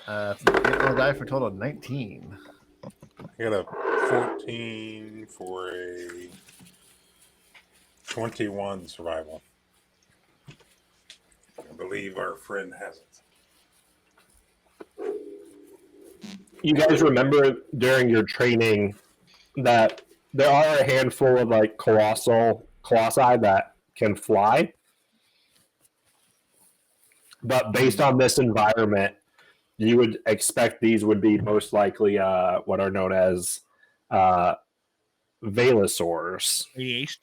I'll die for a total of 19. I got a 14 for a 21 survival. I believe our friend has it. You guys remember during your training that there are a handful of like colossi that can fly, but based on this environment, you would expect these would be most likely what are known as velosaurs. Radiation.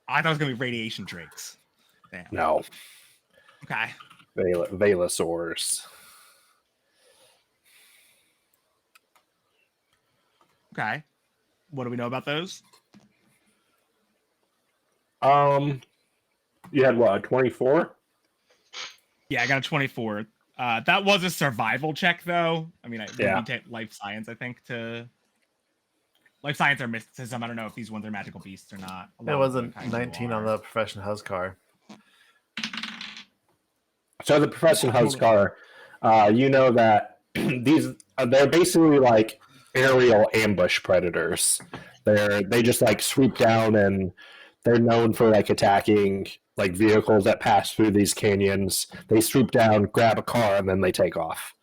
I thought it was going to be radiation drakes. Damn. No. Okay. Velosaurs. Okay. What do we know about those? You had what, a 24? Yeah, I got a 24. That was a survival check, though. I mean, it would be life science, I think, to... Life science or mysticism. I don't know if these ones are magical beasts or not. It wasn't 19 on the Profession Housecar. So the Profession Housecar, you know that they're basically like aerial ambush predators. They just like swoop down, and they're known for like attacking like vehicles that pass through these canyons. They swoop down, grab a car, and then they take off.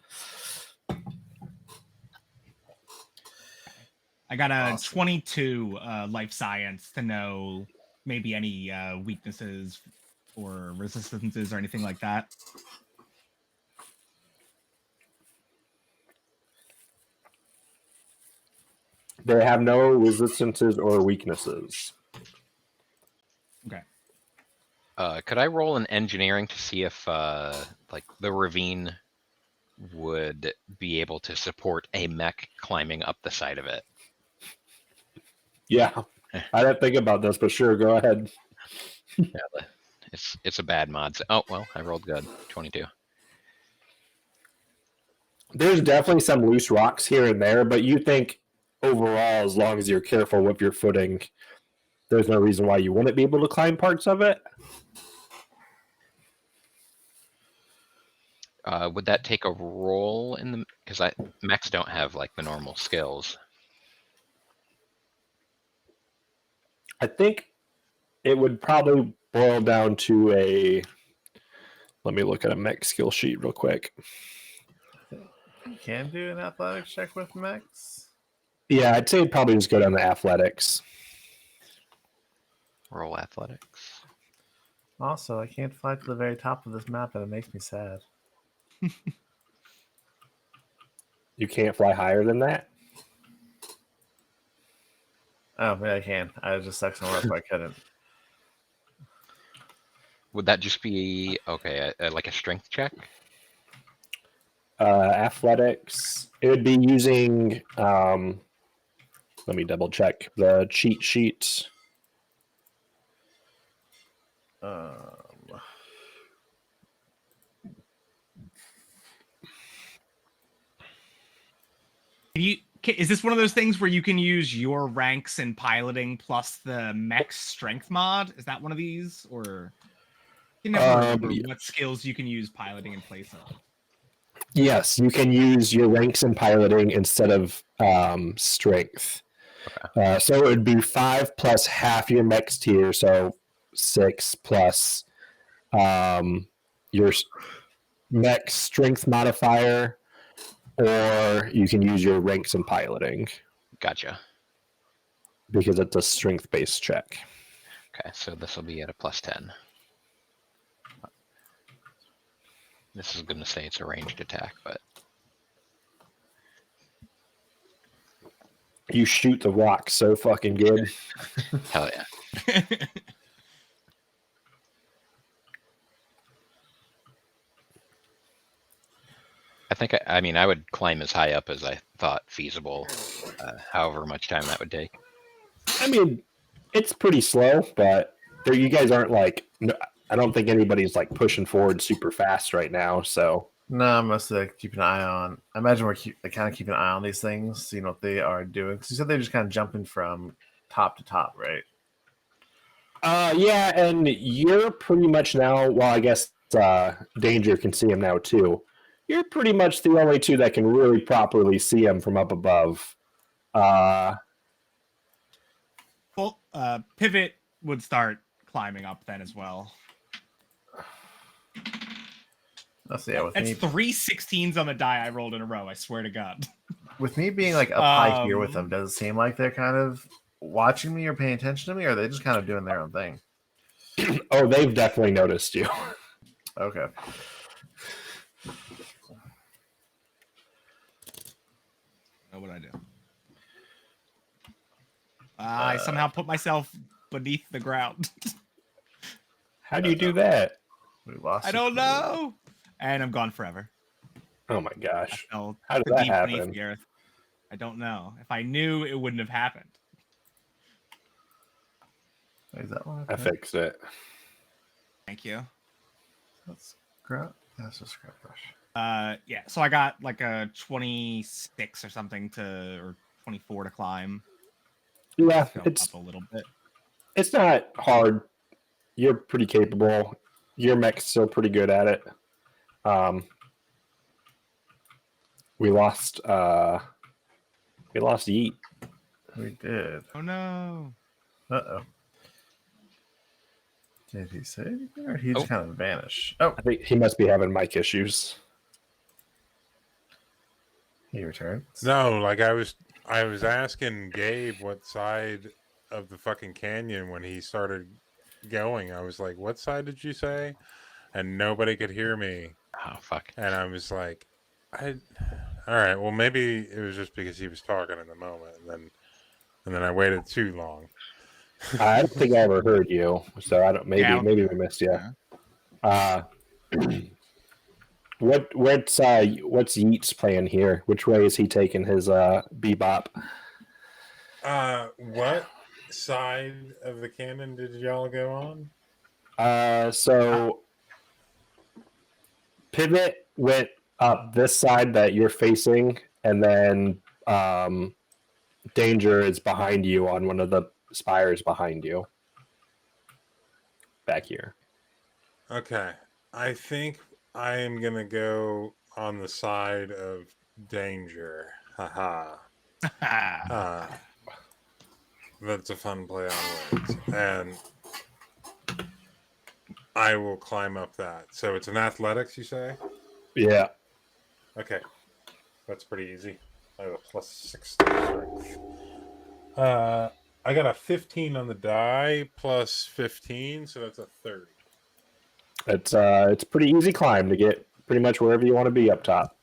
I got a 22 life science to know maybe any weaknesses or resistances or anything like that. They have no resistances or weaknesses. Okay. Could I roll an engineering to see if like the ravine would be able to support a mech climbing up the side of it? Yeah, I didn't think about this, but sure, go ahead. Yeah, it's a bad mod. Oh well, I rolled good. 22. There's definitely some loose rocks here and there, but you think overall, as long as you're careful with your footing, there's no reason why you wouldn't be able to climb parts of it. Would that take a roll in the? Because mechs don't have like the normal skills. I think it would probably boil down to a... Let me look at a mech skill sheet real quick. You can do an athletics check with mechs? Yeah, I'd say it'd probably just go down to athletics. Roll athletics. Also, I can't fly to the very top of this map, and it makes me sad. You can't fly higher than that? Oh, yeah, I can. I just sucked somewhere where I couldn't. Would that just be okay? Like a strength check? Athletics. It would be using. Let me double check the cheat sheet. Is this one of those things where you can use your ranks in piloting plus the mech strength mod? Is that one of these, or you never remember what skills you can use piloting in place of? Yes, you can use your ranks in piloting instead of strength. Okay. So it would be 5 plus half your mech's tier, so 6 plus your mech strength modifier, or you can use your ranks in piloting. Gotcha. Because it's a strength-based check. Okay, so this will be at a plus 10. This is going to say it's a ranged attack, but... You shoot the rock so fucking good. Hell yeah. I mean, I would climb as high up as I thought feasible, however much time that would take. I mean, it's pretty slow, but you guys aren't like... I don't think anybody's like pushing forward super fast right now, so... No, I'm mostly keeping an eye on... I imagine we're kind of keeping an eye on these things, seeing what they are doing. Because you said they're just kind of jumping from top to top, right? Yeah, and you're pretty much now... Well, I guess Danger can see him now, too. you're pretty much the only two that can really properly see him from up above. Well, Pivot would start climbing up then as well. Let's see. Yeah, with That's me, 3 16s on the die I rolled in a row. I swear to God. with me being like up high here with them, does it seem like they're kind of watching me or paying attention to me, or are they just kind of doing their own thing? Oh, they've definitely noticed you. Okay. What would I do? I somehow put myself beneath the ground. How do you do that? We lost. I don't know. And I'm gone forever. Oh my gosh. I fell How did that deep beneath happen? the earth. I don't know. If I knew, it wouldn't have happened. Is that one? I fixed it. Thank you. That's scrap. That's a scrap brush. Yeah. So I got like a 26 or something or 24 to climb. Yeah, Go it's up a little bit. it's not hard. You're pretty capable. Your mech's still pretty good at it. We lost Yeet. We did. Oh no. Uh-oh. Did he say anything, or he just kind of vanished? Oh, I think he must be having mic issues. he returns. No, like I was asking Gabe what side of the fucking canyon when he started going. I was like, "What side did you say?" And nobody could hear me. Oh fuck. And I was like, all right, well maybe it was just because he was talking in the moment, and then I waited too long. I don't think I ever heard you, so I don't. Maybe we missed you. Yeah. What's Yeet's plan here? Which way is he taking his bebop? What side of the canyon did y'all go on? So Pivot went up this side that you're facing, and then Danger is behind you on one of the spires behind you. Back here. Okay. I think I am gonna go on the side of Danger. Haha. That's a fun play on words. And I will climb up that. So it's an athletics, you say? Yeah. Okay. That's pretty easy. I have a +6 strength. I got a 15 on the die plus 15, so that's a 30. It's a pretty easy climb to get pretty much wherever you want to be up top.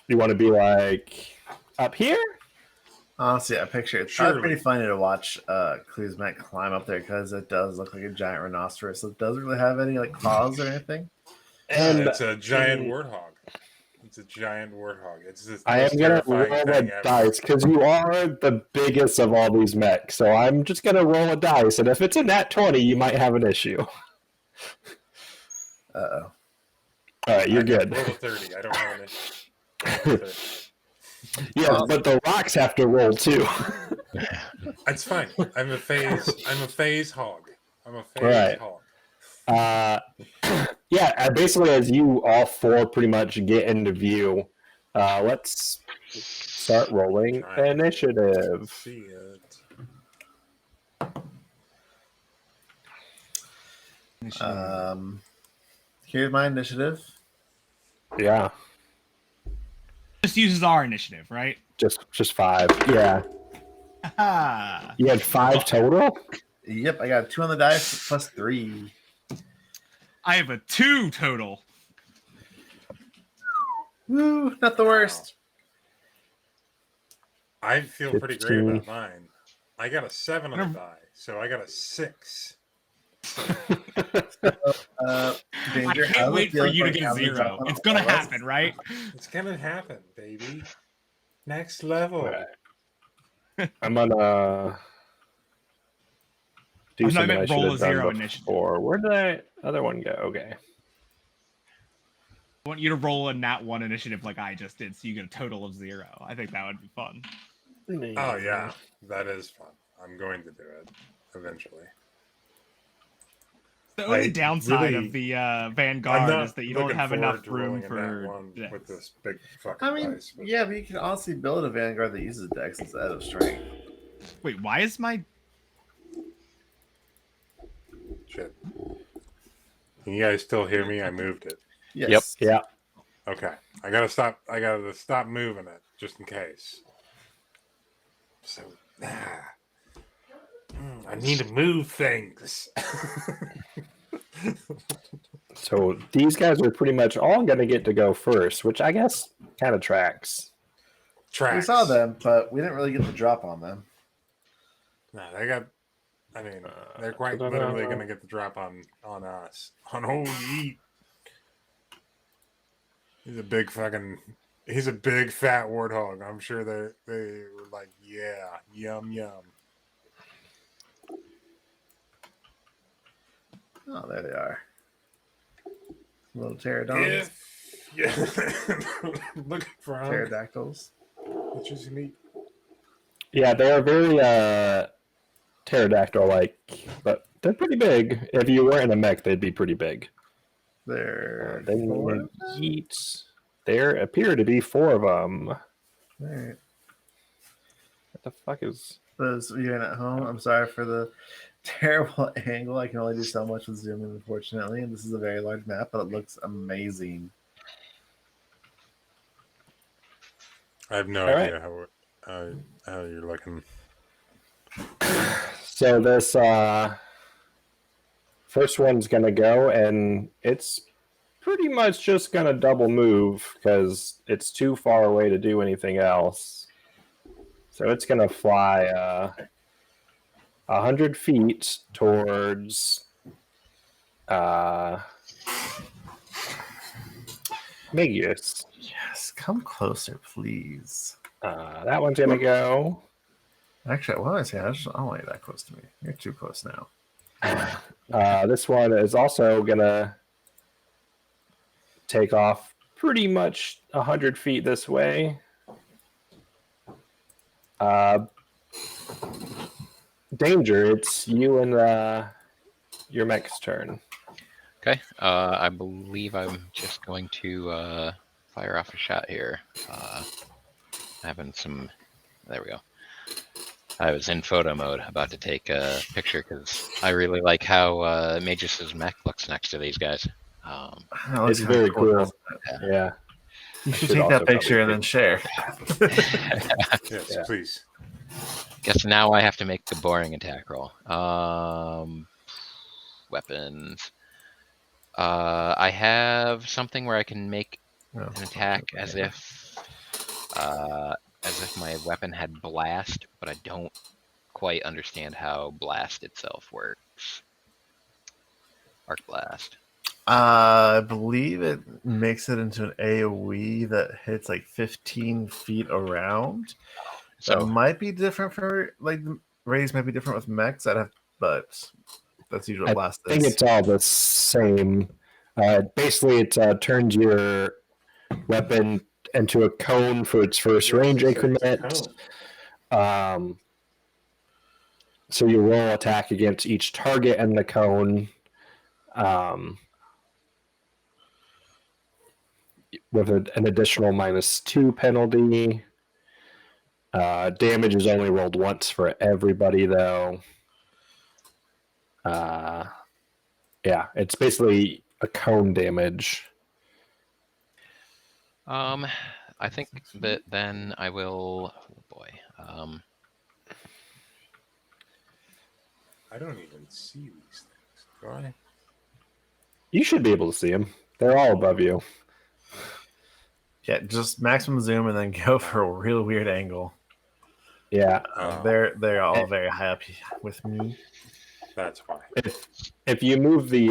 You want to be like up here? Honestly, I picture it's pretty funny to watch Klusmek climb up there because it does look like a giant rhinoceros. It doesn't really have any like claws or anything. And it's a giant warthog. It's a giant warthog. It's this I am gonna roll a dice because you are the biggest of all these mechs. So I'm just gonna roll a dice, and if it's a nat 20, you might have an issue. Uh-oh. All right, you're good. Roll a 30. I don't have an issue. Yeah, but the rocks have to roll too. That's fine. I'm a phase hog. I'm a phase hog. Yeah, basically, as you all four pretty much get into view, let's start rolling initiative. See it. Here's my initiative. Yeah. Just uses our initiative, right? Just 5. Yeah. You had 5 total? Yep, I got 2 on the dice plus 3. I have a 2 total. Woo, not the worst. I feel pretty great about mine. I got a 7 on the die, so I got a 6. Danger, I can't wait for you to get 0. It's gonna happen, right? It's gonna happen, baby. Next level. Right. I'm gonna do something I should have done before. Where did the other one go? Okay. I want you to roll a nat 1 initiative like I just did, so you get a total of 0. I think that would be fun. Oh yeah, that is fun. I'm going to do it eventually. The only downside really- of the I'm Vanguard not is that you don't looking have forward enough to room rolling in that for one decks. with this big fucking I mean, dice. But yeah, but you can honestly build a Vanguard that uses Dex instead of Strength. Wait, why is my shit. Can you guys still hear me? I moved it. Yes. Yeah. Okay. I gotta stop moving it just in case. So I need to move things. So these guys are pretty much all going to get to go first, which I guess kind of tracks. Tracks. We saw them, but we didn't really get the drop on them. No, they got. I mean, they're quite literally going to get the drop on us. On old Yeet. He's a big fat warthog. I'm sure they were like, yeah, yum yum. Oh, there they are. Little pterodons. Yeah. Looking for them. Pterodactyls. Which is neat. Yeah, they are very pterodactyl-like, but they're pretty big. If you were in a mech, they'd be pretty big. They're Then four. yeet. There appear to be 4 of them. All right. What the fuck is... Those of you at home, I'm sorry for the terrible angle. I can only do so much with zooming, unfortunately. And this is a very large map, but it looks amazing. I have no All idea how you're looking. So this first one's going to go, and it's pretty much just going to double move because it's too far away to do anything else. So it's going to fly 100 feet towards Megius. Yes, come closer, please. That one's going to go. Actually, what am I saying? I don't want you that close to me. You're too close now. This one is also going to take off pretty much 100 feet this way. Danger, it's you and your mech's turn. Okay. I believe I'm just going to fire off a shot here. Having some. There we go. I was in photo mode, about to take a picture because I really like how Magus's mech looks next to these guys. It's very cool. Yeah. You should should take that also picture and probably then share. Yes, Yeah. please. Guess now I have to make the boring attack roll. Weapons. I have something where I can make Oh, an attack as if my weapon had blast, but I don't quite understand how blast itself works. Arc blast. I believe it makes it into an AoE that hits like 15 feet around. So So it might be different for like the radius might be different with mechs. But that's usually what blast I think is. it's all the same. Basically, it turns your weapon into a cone for its first range increment. So you roll attack against each target in the cone. With an additional -2 penalty. Damage is only rolled once for everybody, though. Yeah, it's basically a cone damage. I think that then I will. Oh boy. I don't even see these things. Do I? You should be able to see them. They're all above you. Yeah, just maximum zoom and then go for a real weird angle. Yeah. They're all very high up with me. That's why. If you move the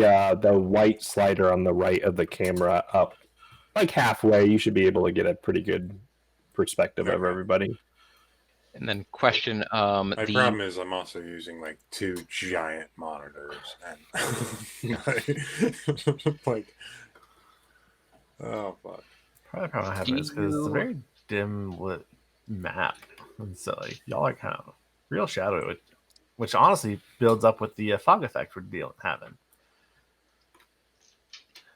white slider on the right of the camera up like halfway, you should be able to get a pretty good perspective of everybody. And then question. My problem is I'm also using like 2 giant monitors and like, oh fuck. Probably the problem I have is because it's a very dim lit map, and so like y'all are kind of real shadowy, which honestly builds up with the fog effect we're having.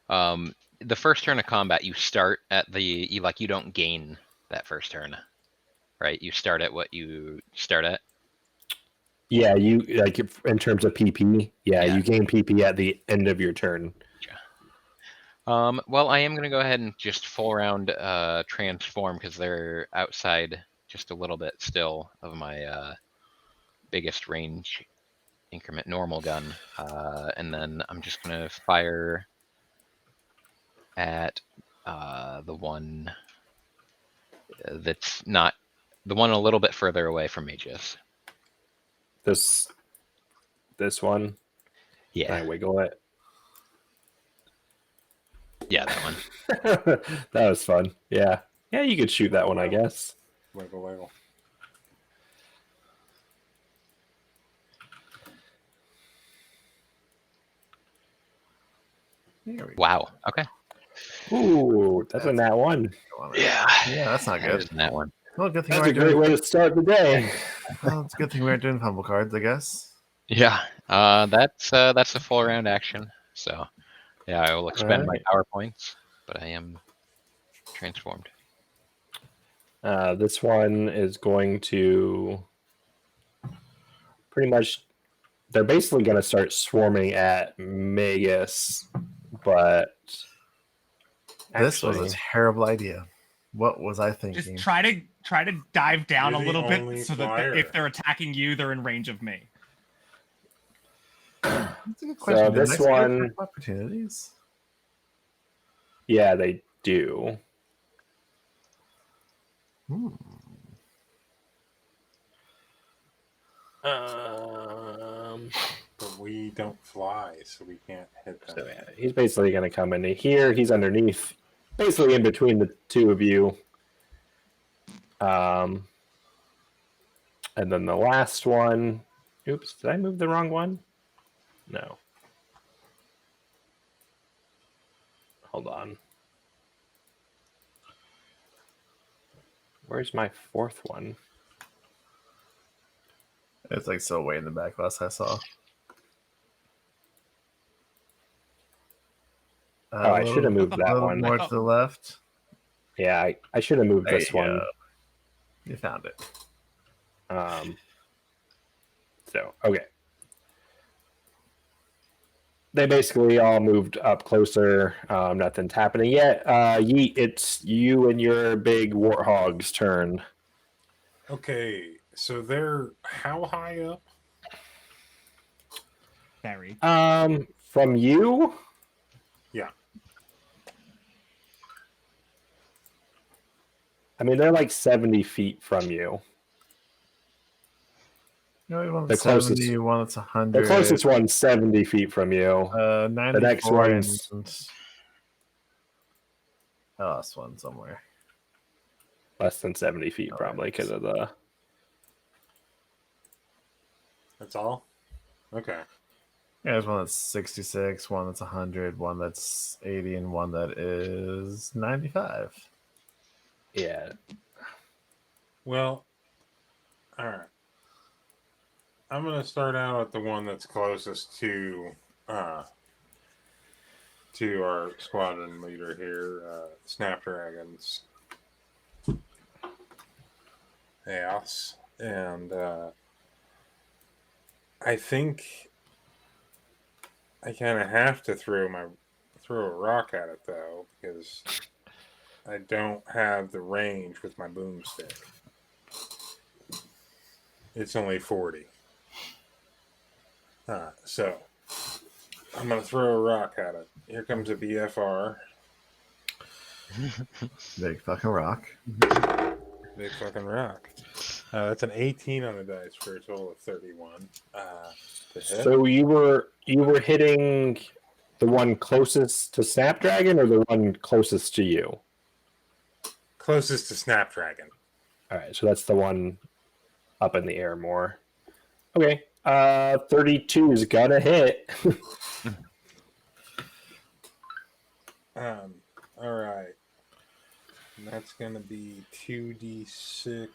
The first turn of combat, you start at you don't gain that first turn, right? You start at what you start at. Yeah, you like in terms of PP. Yeah, Yeah. you gain PP at the end of your turn. Well, I am gonna go ahead and just full round transform because they're outside just a little bit still of my biggest range increment normal gun, and then I'm just gonna fire at the one that's not the one a little bit further away from Magus. This one. Yeah, I wiggle it. yeah, that one. That was fun. Yeah, yeah, you could shoot that one, I guess. Wiggle. Here we Wow. Okay. Ooh, that's a nat one. go. Yeah. Yeah, that's not That good. is that one. Well, good thing That's we're a great doing. way to start the day. Well, it's a good thing we aren't doing fumble cards, I guess. Yeah. That's a full round action. So yeah, I will expend my Alright. power points, but I am transformed. This one is going to pretty much. They're basically going to start swarming at Magus, but This was actually, a terrible idea. What was I thinking? Just try to dive down You're a the little only bit so that flyer. if they're attacking you, they're in range of me. That's a good question. So Did this Knights get one- attack opportunities. yeah, they do. But we don't fly, so we can't hit them. So yeah, he's basically going to come into here. He's underneath, basically in between the two of you. And then the last one. Oops, did I move the wrong one? No. Hold on. Where's my fourth one? It's like so way in the back. Last I saw. Oh, I should have moved a that little one. more to the left. Yeah, I should have moved There this you one. go. You found it. So, okay. They basically all moved up closer. Nothing's happening yet. Yeet, it's you and your big warthog's turn. Okay, so they're how high up? Very. From you? Yeah. I mean, they're like 70 feet from you. You know, one The that's closest- 70, one that's The 100. closest one's 70 feet from you. 94 next one's- I lost one somewhere. Less than 70 feet, All probably, right. because of the... That's all? Okay. Yeah, there's one that's 66, one that's 100, one that's 80, and one that is 95. Yeah. Well, all right. I'm going to start out at the one that's closest to our squadron leader here, Snapdragon's ass. And I think I kind of have to throw a rock at it, though, because I don't have the range with my boomstick. It's only 40. So I'm going to throw a rock at it. Here comes a BFR. Big fucking rock. Big fucking rock. That's an 18 on the dice for a total of 31. To hit. So you were hitting the one closest to Snapdragon or the one closest to you? Closest to Snapdragon. All right, so that's the one up in the air more. Okay, 32 is gonna hit. All right. And that's gonna be 2d6.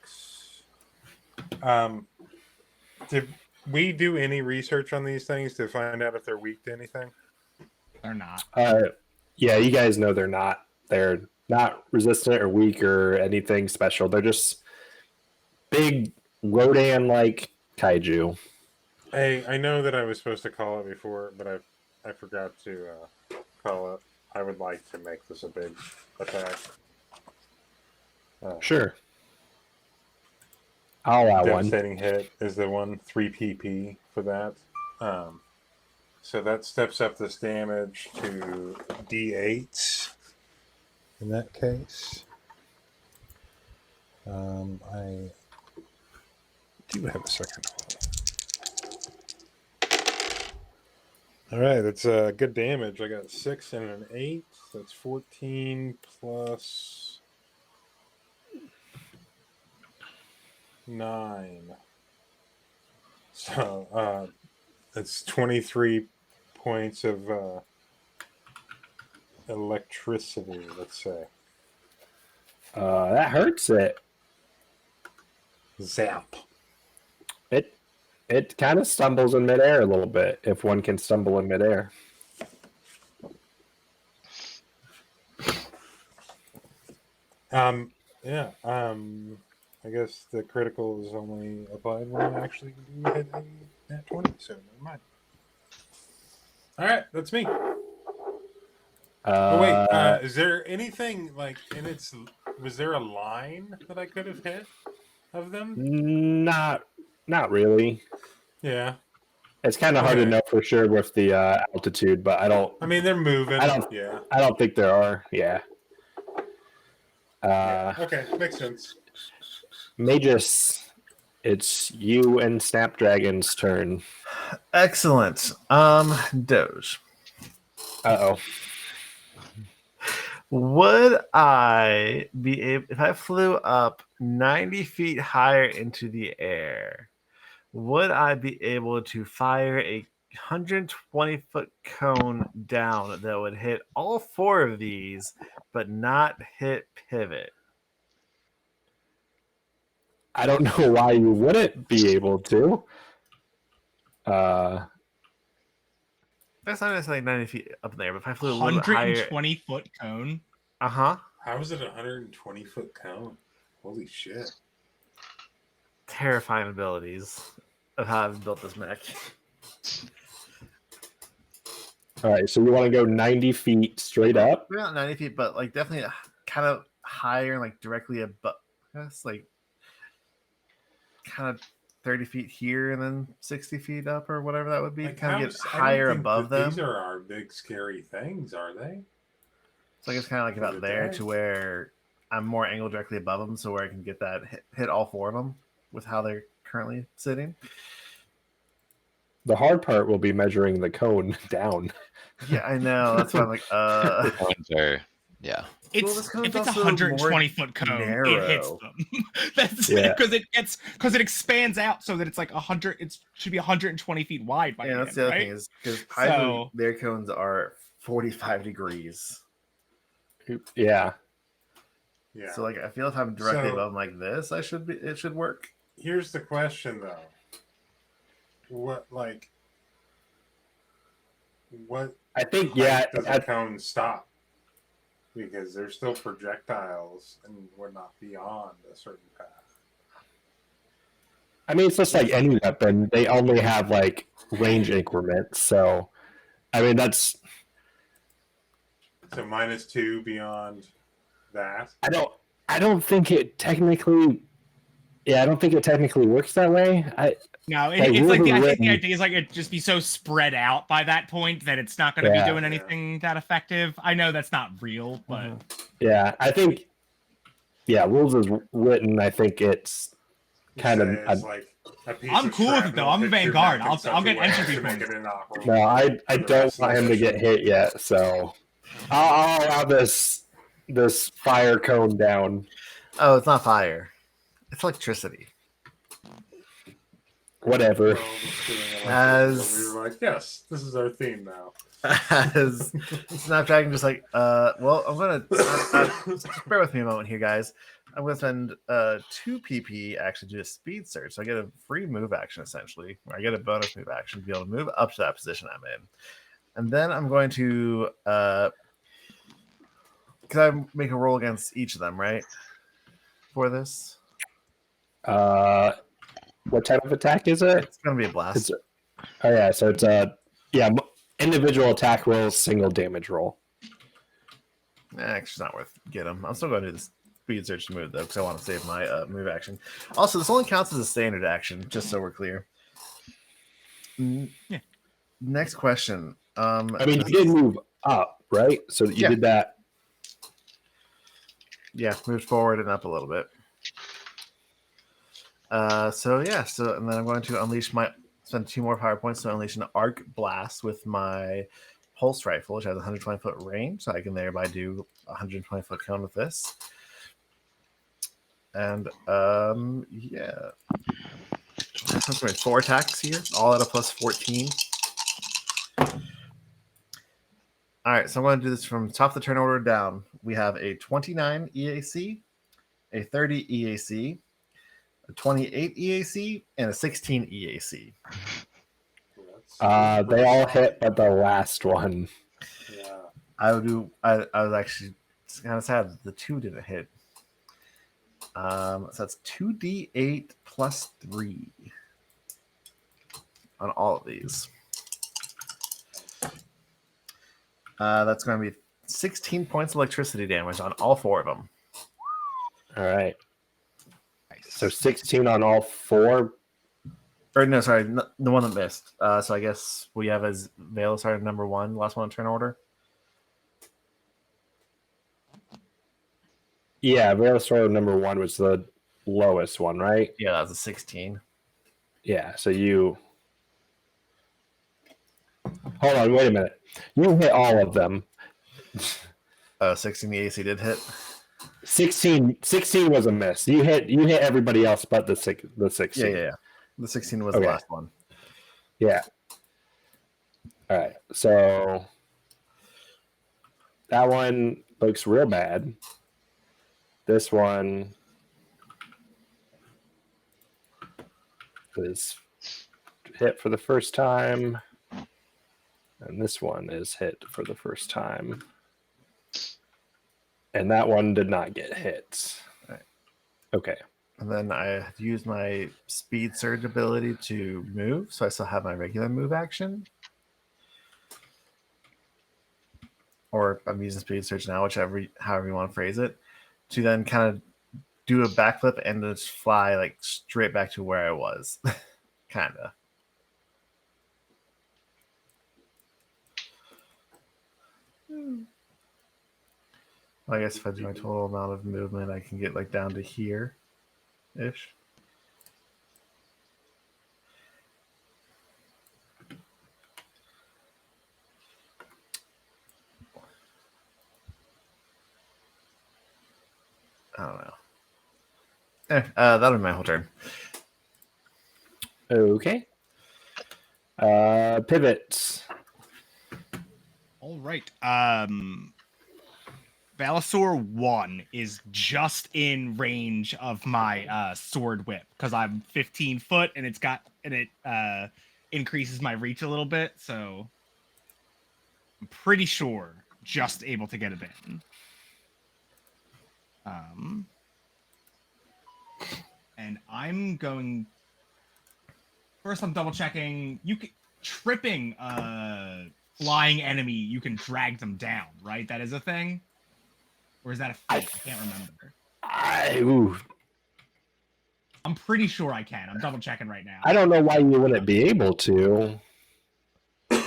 Did we do any research on these things to find out if they're weak to anything? They're not. Yeah, you guys know they're not. They're not resistant or weak or anything special. They're just big Rodan-like kaiju. Hey, I know that I was supposed to call it before, but I forgot to call it. I would like to make this a big attack. Sure. I'll allow one. Devastating hit is the 3 PP for that. So that steps up this damage to D8 in that case. I do have a second. All right, that's good damage. I got 6 and an 8. That's 14 plus 9. So that's 23 points of electricity, let's say. That hurts it. Zap. It kind of stumbles in midair a little bit, if one can stumble in midair. Yeah. I guess the critical is only applied when I actually hit that 20, so never mind. All right, that's me. Oh wait, is there anything like in its? Was there a line that I could have hit of them? Not really. Yeah, it's kind of hard to know for sure with the altitude, but I don't. I mean, they're moving. I don't. Yeah. I don't think there are. Yeah. Okay, makes sense. Magus, it's you and Snapdragon's turn. Excellent. Doge. Uh-oh. Would I be able, if I flew up 90 feet higher into the air, would I be able to fire a 120-foot cone down that would hit all 4 of these, but not hit pivot? I don't know why you wouldn't be able to. That's not necessarily 90 feet up in the air, but if I flew a little bit higher... 120-foot cone? Uh-huh. How is it a 120-foot cone? Holy shit. Terrifying abilities of how I've built this mech. All right, so you want to go 90 feet straight up? We're not 90 feet, but like definitely kind of higher and like directly above. That's like kind of 30 feet here and then 60 feet up or whatever that would be. Like kind of get higher above them. These are our big scary things, are they? So I guess kind of like about there to where I'm more angled directly above them, so where I can get that hit all 4 of them with how they're currently sitting. The hard part will be measuring the cone down. Yeah, I know. That's why I'm like, The cones are, yeah. Well, If it's a 120-foot cone, it hits them. That's because it expands out so that it's like 100. It should be 120 feet wide by that's the other thing is because their cones are 45 degrees. Yeah. Yeah. So like, I feel if I'm directly above them like this, it should work. Here's the question though. What I think does the cone stop? Because they're still projectiles and we're not beyond a certain path. I mean, it's just like any weapon. They only have like range increments. So, I mean, that's... So -2 beyond that? I don't think it technically... Yeah, I don't think it technically works that way. No, it's like I think the idea is like it just be so spread out by that point that it's not going to be doing anything that effective. I know that's not real, but yeah, I think rules is written. I think it's kind of. Like a piece I'm cool with it though. I'm a Vanguard. I'll get entropy points. No, I don't want him to get hit yet, so I'll allow this fire cone down. Oh, it's not fire. It's electricity. Whatever. As we were like, yes, this is our theme now. As Snapdragon just like, well, I'm gonna just bear with me a moment here, guys. I'm gonna spend 2 PP actually to do a speed search. So I get a free move action essentially, or I get a bonus move action to be able to move up to that position I'm in. And then I'm going to I make a roll against each of them, right? For this, What type of attack is it? it's gonna be a blast. It's so it's individual attack rolls, single damage roll. Actually, it's not worth get them. I'm still going to do this speed search move though, because I want to save my move action. Also, this only counts as a standard action, just so we're clear. Yeah. Next question. I mean, you did move up, right? So you did that. Yeah, moved forward and up a little bit. So and then I'm going to spend 2 more power points to unleash an arc blast with my pulse rifle, which has 120-foot range, so I can thereby do 120-foot cone with this. And yeah, I'm sorry, 4 attacks here, all at a plus 14. All right, so I'm going to do this from top of the turn order down. We have a 29 EAC, a 30 EAC, a 28 EAC, and a 16 EAC. They all hit, but the last one. Yeah. I was actually kind of sad that the 2 didn't hit. So that's 2d8 plus 3 on all of these. That's going to be 16 points of electricity damage on all 4 of them. All right. Nice. So 16 on all 4. Or no, sorry, the one that missed. So I guess we have as Velasar number 1, last one in turn order. Yeah, Velasor number 1 was the lowest one, right? Yeah, that was a 16. Yeah, so you... Hold on, wait a minute. You hit all of them. 16 the AC did hit. 16 was a miss. You hit everybody else but the 16. Yeah. The 16 was Okay. the last one. Yeah. All right. So that one looks real bad. This one is hit for the first time. And this one is hit for the first time. And that one did not get hit. Right. Okay. And then I used my speed surge ability to move, so I still have my regular move action. Or I'm using speed surge now, however you want to phrase it, to then kind of do a backflip and just fly like straight back to where I was. Kinda. I guess if I do my total amount of movement, I can get like down to here ish. I don't know. That'll be my whole turn. Okay. Pivots. All right. Velasor 1 is just in range of my sword whip because I'm 15 foot and it increases my reach a little bit, so I'm pretty sure just able to get it in. And I'm going first. I'm double checking. Tripping flying enemy, you can drag them down, right? That is a thing. Or is that a feat? I can't remember. I'm pretty sure I can. I'm double checking right now. I don't know why you wouldn't be able to. A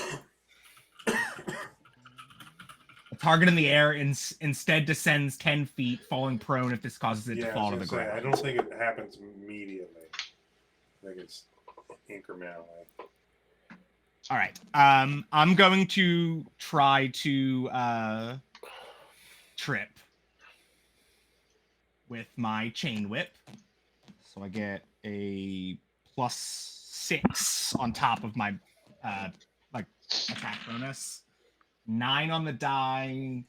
target in the air instead descends 10 feet, falling prone if this causes it to fall to the ground. I don't think it happens immediately. I think it's incrementally. All right. I'm going to try to trip with my chain whip. So I get a +6 on top of my attack bonus. 9 on the die.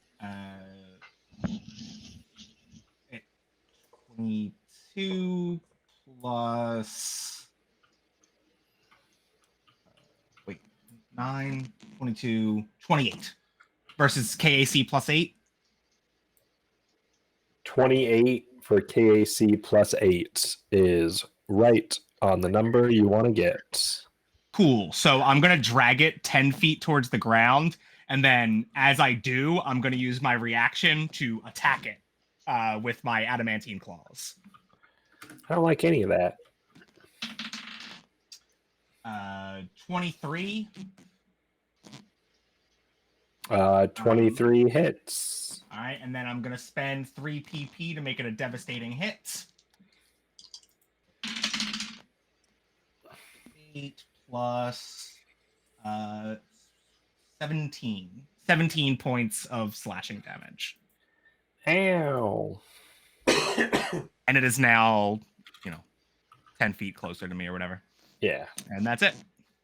22 plus 9, 22, 28 versus KAC +8. 28 for KAC plus 8 is right on the number you want to get. Cool. So I'm going to drag it 10 feet towards the ground. And then as I do, I'm going to use my reaction to attack it with my adamantine claws. I don't like any of that. 23. 23 hits. All right. And then I'm going to spend 3 PP to make it a devastating hit. 8 plus 17. 17 points of slashing damage. Ow. And it is now, 10 feet closer to me or whatever. Yeah. And that's it.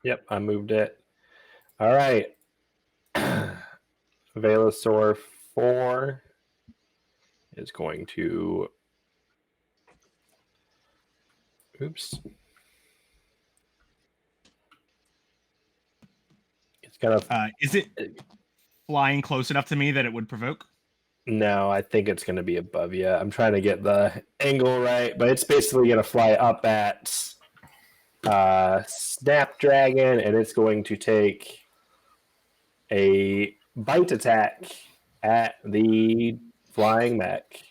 Yep, I moved it. All right. Velosaur 4 is going to... Oops. It's got a... Is it flying close enough to me that it would provoke? No, I think it's going to be above you. I'm trying to get the angle right, but it's basically going to fly up at Snapdragon, and it's going to take a bite attack at the flying mech.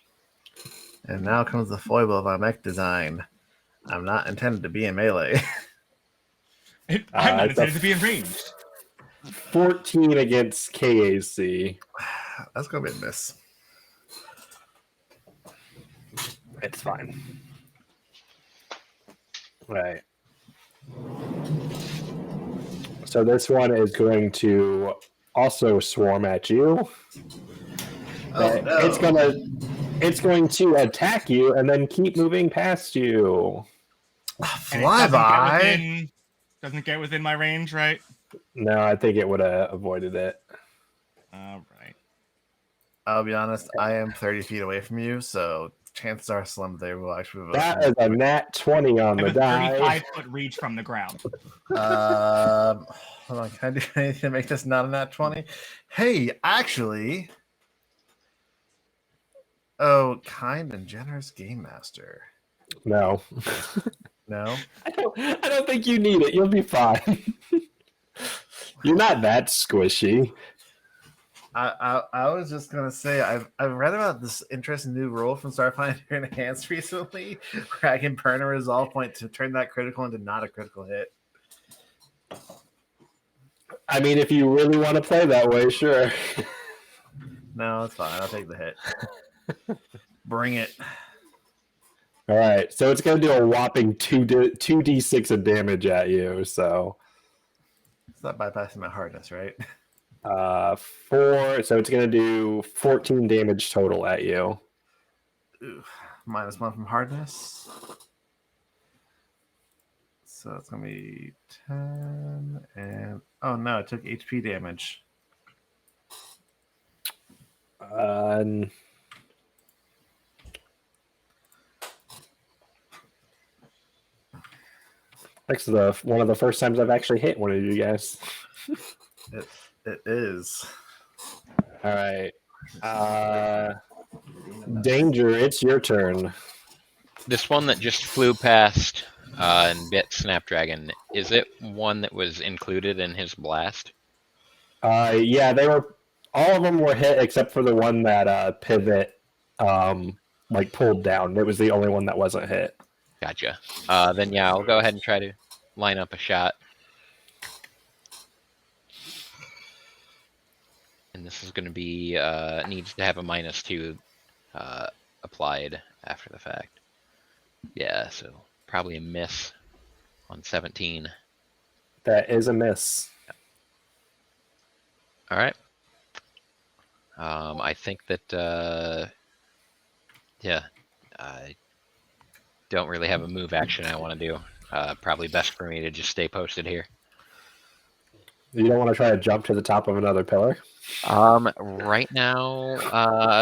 And now comes the foible of our mech design. I'm not intended to be in melee. I'm not intended to be in range. 14 against KAC. That's going to be a miss. It's fine. Right. So this one is going to also swarm at you. Oh, no. It's going to attack you and then keep moving past you. Fly by. Doesn't get within my range, right? No, I think it would have avoided it. All right. I'll be honest, I am 30 feet away from you, so chances are slim they will actually vote. That is a nat 20 on the die. 35-foot reach from the ground. Hold on, can I do anything to make this not a nat 20? Hey, actually... Oh, kind and generous game master. No. No? I don't think you need it. You'll be fine. You're not that squishy. I was just gonna say I've read about this interesting new rule from Starfinder Enhanced recently where I can burn a resolve point to turn that critical into not a critical hit. I mean, if you really want to play that way, sure. No, it's fine. I'll take the hit. Bring it. All right, so it's going to do a whopping 2d6 of damage at you. So It's not bypassing my hardness, right? 4. So it's going to do 14 damage total at you. Ooh, -1 from hardness. So it's going to be 10 and... Oh, no, it took HP damage. Next to one of the first times I've actually hit one of you guys. It is. All right. Danger, it's your turn. This one that just flew past and bit Snapdragon, is it one that was included in his blast? Yeah, all of them were hit except for the one that Pivot pulled down. It was the only one that wasn't hit. Gotcha. Then yeah, I'll go ahead and try to line up a shot. And this is going to be, needs to have a -2 applied after the fact. Yeah, so probably a miss on 17. That is a miss. All right. I think that, yeah, I don't really have a move action I want to do. Probably best for me to just stay posted here. You don't want to try to jump to the top of another pillar? Right now,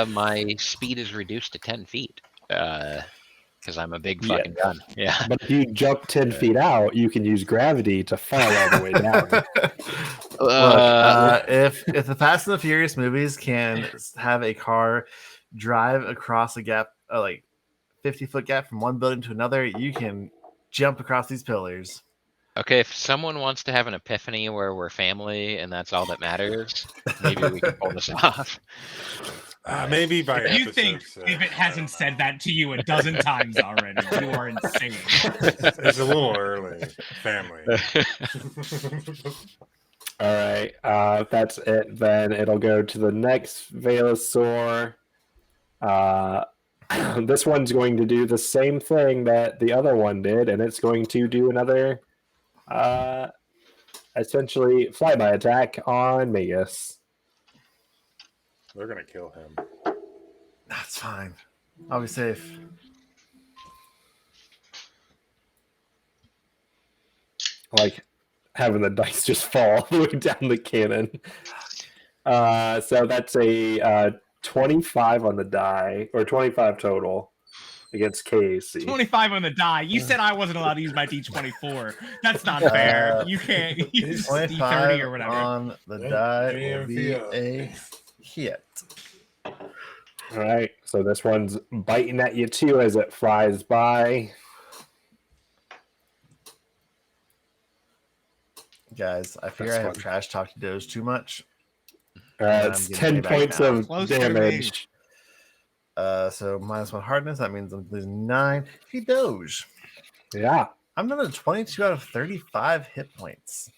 my speed is reduced to 10 feet. Because I'm a big fucking gun. Yeah. But if you jump 10 feet out, you can use gravity to fall all the way down. Look, if the Fast and the Furious movies can have a car drive across a gap, like 50-foot gap from one building to another, you can jump across these pillars. Okay, if someone wants to have an epiphany where we're family and that's all that matters, maybe we can pull this off. Maybe by If you think episode if it hasn't said that to you a dozen times already, you are insane. It's a little early, family. All right, if that's it, then it'll go to the next Velosaur. This one's going to do the same thing that the other one did, and it's going to do another, essentially, flyby attack on Magus. They're gonna kill him. That's fine. I'll be safe. Like having the dice just fall all the way down the cannon. So that's a 25 on the die, or 25 total against Casey. 25 on the die. You said I wasn't allowed to use my D24. That's not fair. You can't use D30 25 or whatever. on the die will be a hit. All right, so this one's biting at you too as it flies by. Guys, I fear That's I have fun. trash talked Doge too much. It's I'm getting 10 payback points now. of Close to me. damage. So -1 hardness, that means I'm losing 9. Hey, Doge. Yeah. I'm down to 22 out of 35 hit points.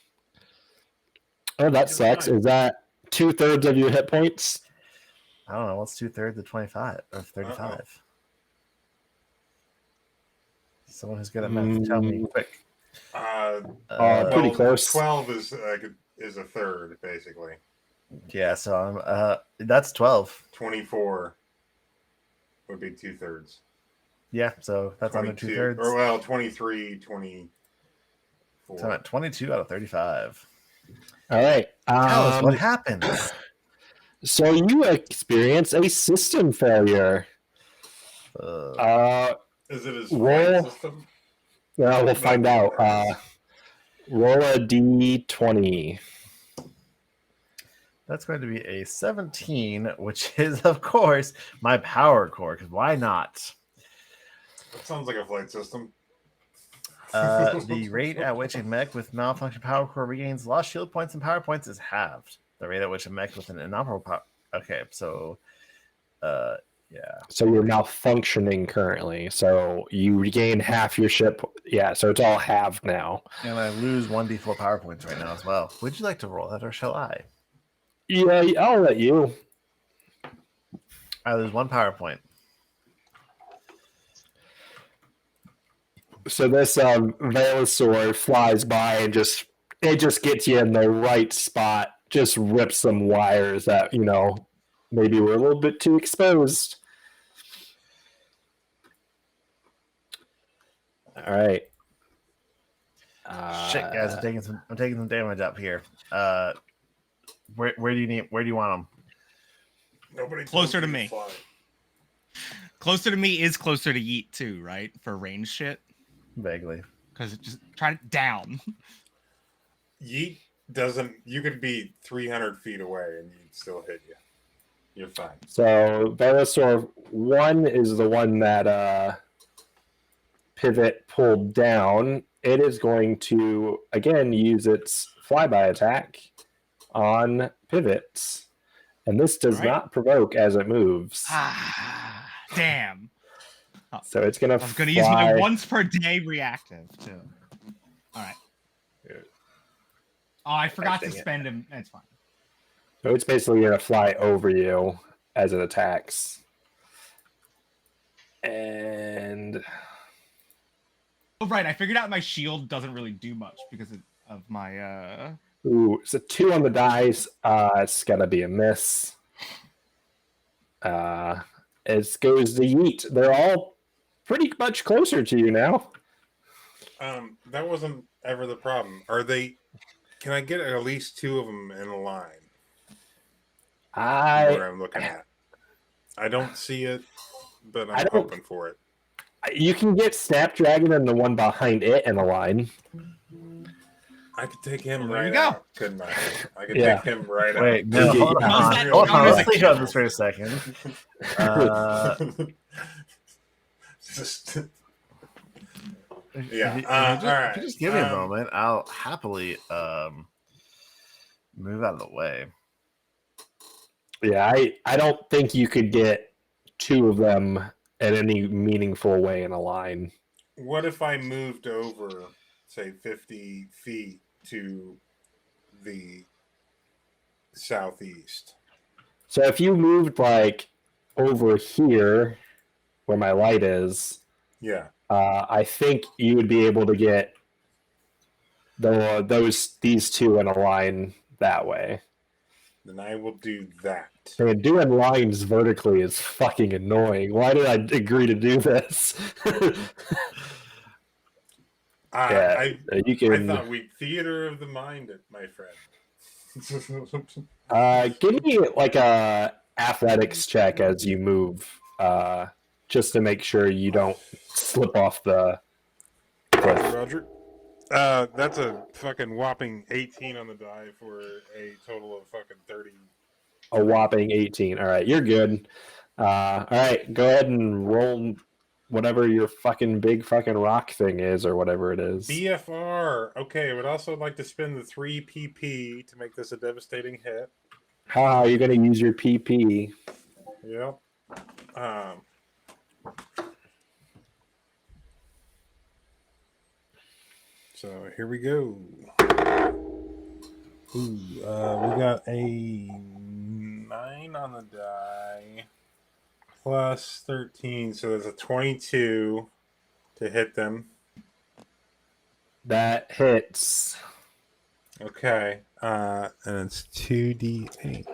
Oh, that sucks. Is that 2/3 of your hit points? I don't know. What's 2/3 of 25 of 35? Someone who's good at math, tell me quick. Pretty close. 12 is a third, basically. Yeah, so I'm that's 12. 24 would be 2/3. Yeah, so that's under 2/3. Or well, 23, 24. So I'm at 22 out of 35. All right. Tell us what happens. So you experience a system failure. Is it his roll- flight system? Well, we'll find out. Roll a d20. That's going to be a 17, which is, of course, my power core, because why not? That sounds like a flight system. The rate at which a mech with malfunction power core regains lost shield points and power points is halved. The rate at which a mech with an inoperable power... Okay, so... yeah. So you're malfunctioning currently. So you regain half your ship. Yeah, so it's all halved now. And I lose 1d4 power points right now as well. Would you like to roll that, or shall I? Yeah, I'll let you. I lose 1 power point. So this Velosaur flies by and just gets you in the right spot. Just rips some wires that, maybe were a little bit too exposed. All right. Shit, guys, I'm taking some damage up here. Where do you want them? Nobody Closer told to you me. fly. Closer to me is closer to Yeet too, right? For range shit. Vaguely. Because it just try it down. Yeet doesn't. You could be 300 feet away and you'd still hit you. You're fine. So Velosaur 1 is the one that Pivot pulled down. It is going to again use its flyby attack on Pivots, and this does not provoke as it moves. Damn. So it's gonna. I was gonna use my once per day reactive too. All right. Oh, I forgot to spend him. That's fine. So it's basically gonna fly over you as it attacks. And oh, right, I figured out my shield doesn't really do much because of my ooh, so 2 on the dice. It's gonna be a miss. It goes to Yeet. They're all pretty much closer to you now. That wasn't ever the problem. Are they? Can I get at least 2 of them in a line? What I'm looking at. I don't see it, but I'm hoping for it. You can get Snapdragon and the one behind it in a line. I could take him Well, there you right go. out, couldn't I? I could Yeah. take him right out. Wait, no, hold on. How's that Hold on, counted as let's a think about kill? this for a second. Just- If Yeah, you- if you all right. if you just give me a moment, I'll happily move out of the way. Yeah, I don't think you could get two of them at any meaningful way in a line. What if I moved over, say, 50 feet to the southeast? So if you moved like over here where my light is, Yeah. I think you would be able to get these two in a line that way. Then I will do that. Man, doing lines vertically is fucking annoying. Why did I agree to do this? I you can. thought we theater of the mind it, my friend. Give me like a athletics check as you move, just to make sure you don't slip off the cliff. Roger. That's a fucking whopping 18 on the die for a total of fucking 30. A whopping 18. All right, you're good. All right, go ahead and roll whatever your fucking big fucking rock thing is or whatever it is. BFR. Okay, I would also like to spend the 3 PP to make this a devastating hit. How are you going to use your PP? Yep. So here we go. Ooh, we got a 9 on the die plus 13, so there's a 22 to hit them. That hits. Okay, and it's 2d8.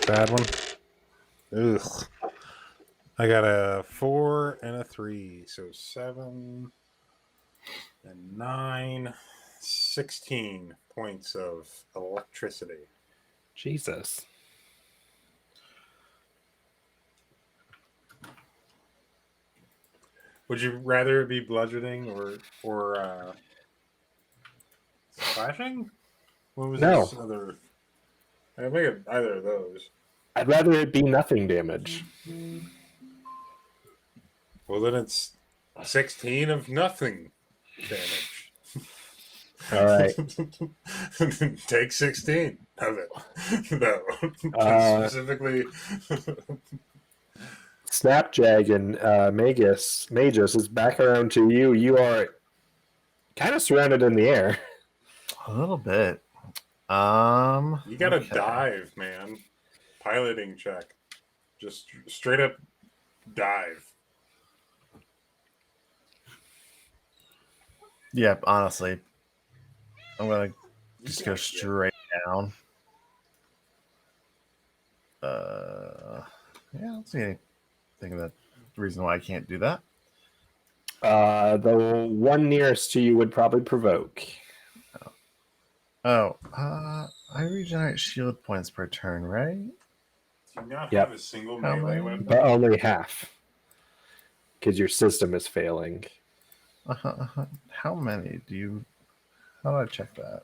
Bad one. Ugh. I got a 4 and a 3, so 7 and 9, 16 points of electricity. Jesus. Would you rather it be bludgeoning or slashing? What was No. this other? I make it either of those. I'd rather it be nothing damage. Well, then it's 16 of nothing damage. All right. Take 16 of it. No. Specifically. Snapjag and Magus is back around to you. You are kind of surrounded in the air. A little bit. You gotta okay. dive, man. Piloting check. Just straight up dive. Yep, honestly. I'm gonna just go straight down. Yeah, I don't see anything that reason why I can't do that. The one nearest to you would probably provoke. I regenerate shield points per turn, right? Do you not Yep. have a single How melee many? weapon? But only half. Because your system is failing. How many do you... How do I check that?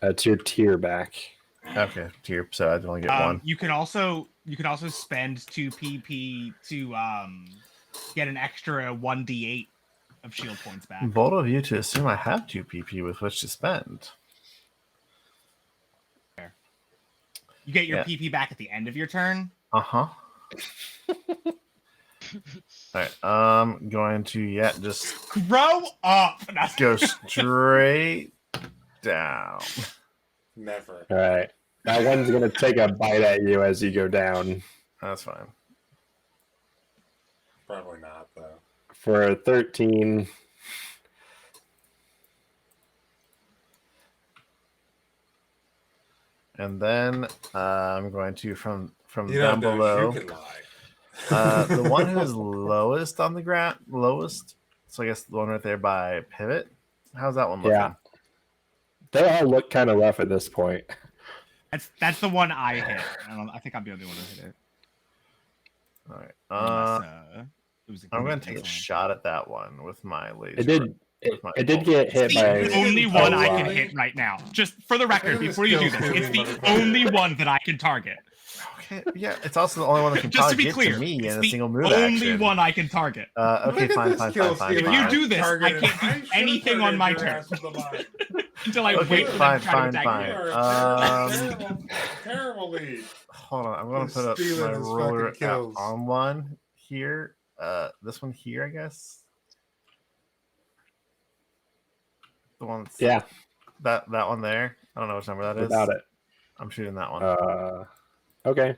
It's your tier back. Okay, tier, so I only get one. You can also spend 2 PP to get an extra 1d8 of shield points back. Bold of you to assume I have 2 PP with which to spend. You get your PP back at the end of your turn. Uh-huh. Alright, I'm going to, just Grow up! go straight down. Never. All right. That one's going to take a bite at you as you go down. That's fine. Probably not, though. For 13. And then I'm going to, from You down know, below, you can lie. the one who is lowest on the ground, so I guess the one right there by pivot. How's that one looking? Yeah. They all look kind of rough at this point. That's the one I hit. I think I'm the only one who hit it. All right. Unless, I'm going to take a shot at that one with my laser. It did get hit It's by. the only one I can really? hit right now. Just for the record, at before you do this this, it's skill the stealing only one that I can target. Okay, yeah, it's also the only one that can Just to probably be get clear, to me it's in a the single move only action. one I can target. Okay, fine. If you do this, I can't do anything on my turn until I Okay, wait for them to try to attack fine. me. Terrible lead. Hold on, I'm going to put up Stealing my his ruler fucking kills. on one here. This one here, I guess. The one that's that one there. I don't know which number that is. Without it. I'm shooting that one. Okay.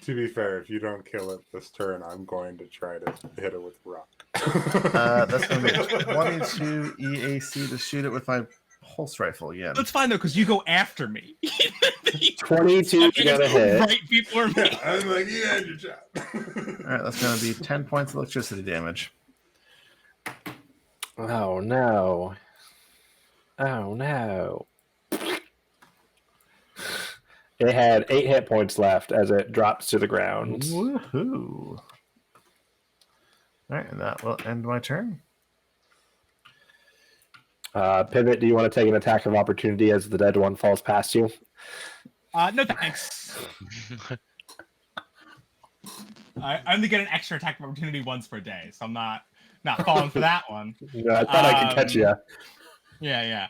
To be fair, if you don't kill it this turn, I'm going to try to hit it with rock. That's going to be 22 EAC to shoot it with my pulse rifle again. That's fine though, because you go after me. 22 to get a hit. Right before me. Yeah, I'm like, you had your job. All right, that's going to be 10 points of electricity damage. Oh no. Oh no. It had 8 hit points left as it drops to the ground. Woohoo! All right, and that will end my turn. Pivot, do you want to take an attack of opportunity as the dead one falls past you? No thanks. I only get an extra attack of opportunity once per day, so I'm not falling for that one. Yeah, I thought I could catch you. Yeah.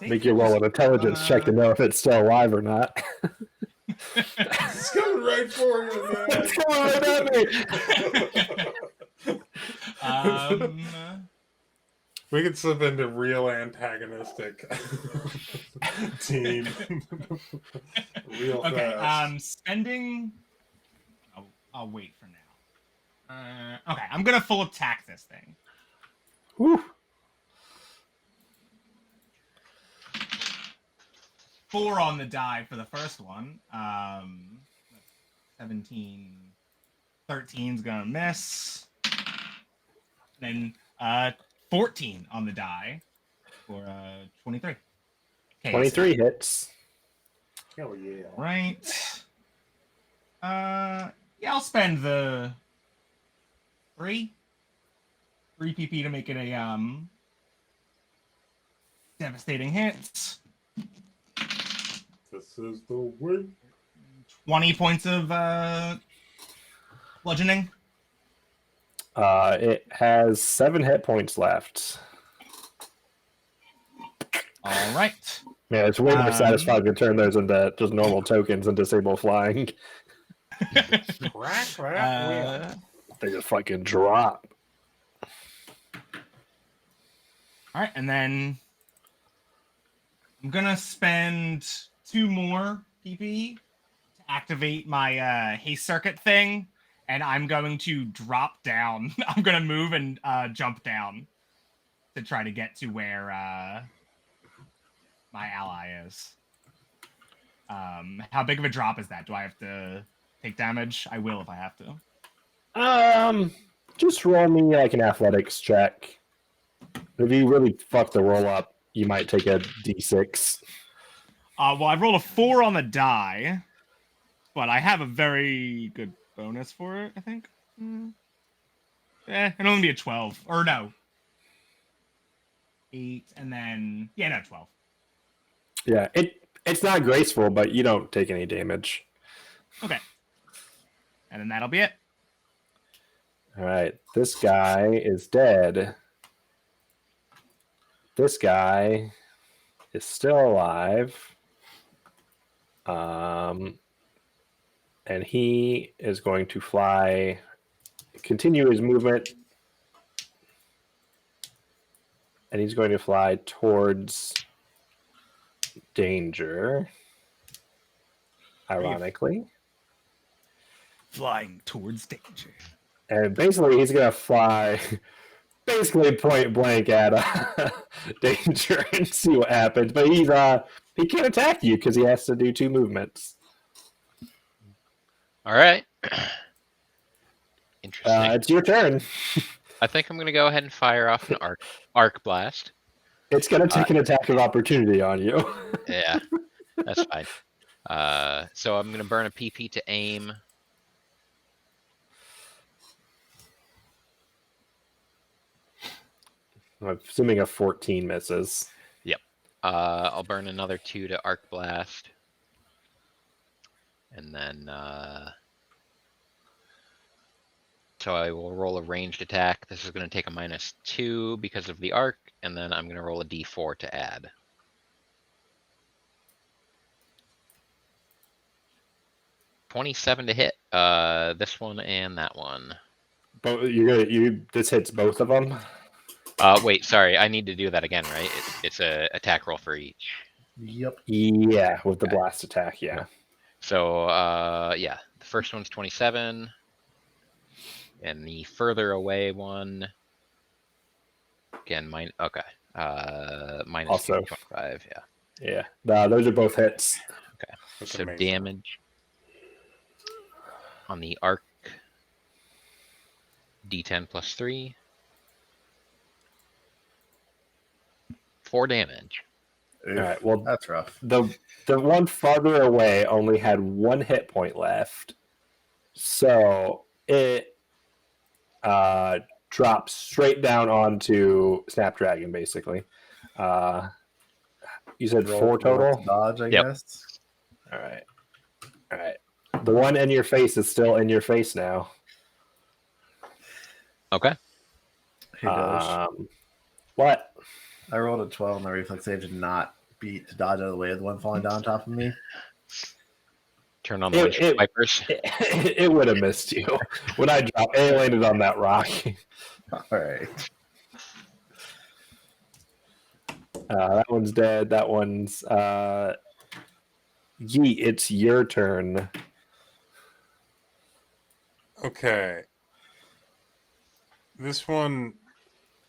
Make you roll an intelligence check to know if it's still alive or not. It's coming right for you, man. It's coming right at me. We could slip into real antagonistic team. Real fast. Spending. I'll wait for now. Okay, I'm gonna full attack this thing. Whew. 4 on the die for the first one. 17. 13's gonna miss. Then 14 on the die for 23. Okay, 23 hits. Oh yeah. Right. Yeah, I'll spend the 3 PP to make it a devastating hit. This is the way. 20 points of bludgeoning. It has 7 hit points left. All right. Man, it's way more satisfying to turn those into just normal tokens and disable flying. They just fucking drop. All right, and then I'm gonna spend 2 more PP to activate my haste circuit thing, and I'm going to drop down. I'm gonna move and jump down to try to get to where my ally is. How big of a drop is that? Do I have to take damage? I will if I have to. Just roll me like an athletics check. If you really fuck the roll up, you might take a d6. Well, I rolled a 4 on the die, but I have a very good bonus for it, I think. It'll only be a 12. Or no. 8, and then... Yeah, no, 12. Yeah, it's not graceful, but you don't take any damage. Okay. And then that'll be it. All right, this guy is dead. This guy is still alive. And he is going to continue his movement. And he's going to fly towards danger. Ironically. Flying towards danger. And basically, he's going to fly point blank at danger and see what happens. But he can't attack you because he has to do 2 movements. All right. Interesting. It's your turn. I think I'm going to go ahead and fire off an arc blast. It's going to take an attack of opportunity on you. Yeah, that's fine. So I'm gonna burn a PP to aim. I'm assuming a 14 misses. Yep. I'll burn another 2 to arc blast, and then so I will roll a ranged attack. This is going to take a -2 because of the arc, and then I'm going to roll a d4 to add. $27 to hit. This one and that one. But this hits both of them. Wait, sorry. I need to do that again, right? It's a attack roll for each. Yep. Yeah, with the blast attack. Yeah. So yeah, the first one's 27, and the further away one again. Okay. Minus Also 25. Yeah. Yeah. Those are both hits. Okay. That's so amazing. damage on the arc. D10 plus 3. 4 damage. Oof, All right. Well, that's rough. the one farther away only had 1 hit point left, so it drops straight down onto Snapdragon. Basically, you said 4 total. Dodge, I Yep. guess. All right. The one in your face is still in your face now. Okay. Hey, Doge. What? I rolled a 12 on the reflex save to not beat to dodge out of the way of the one falling down on top of me. Turn on the windshield wipers. It would have missed you when I dropped. It landed on that rock. All right. That one's dead. That one's Yeet. It's your turn. Okay. This one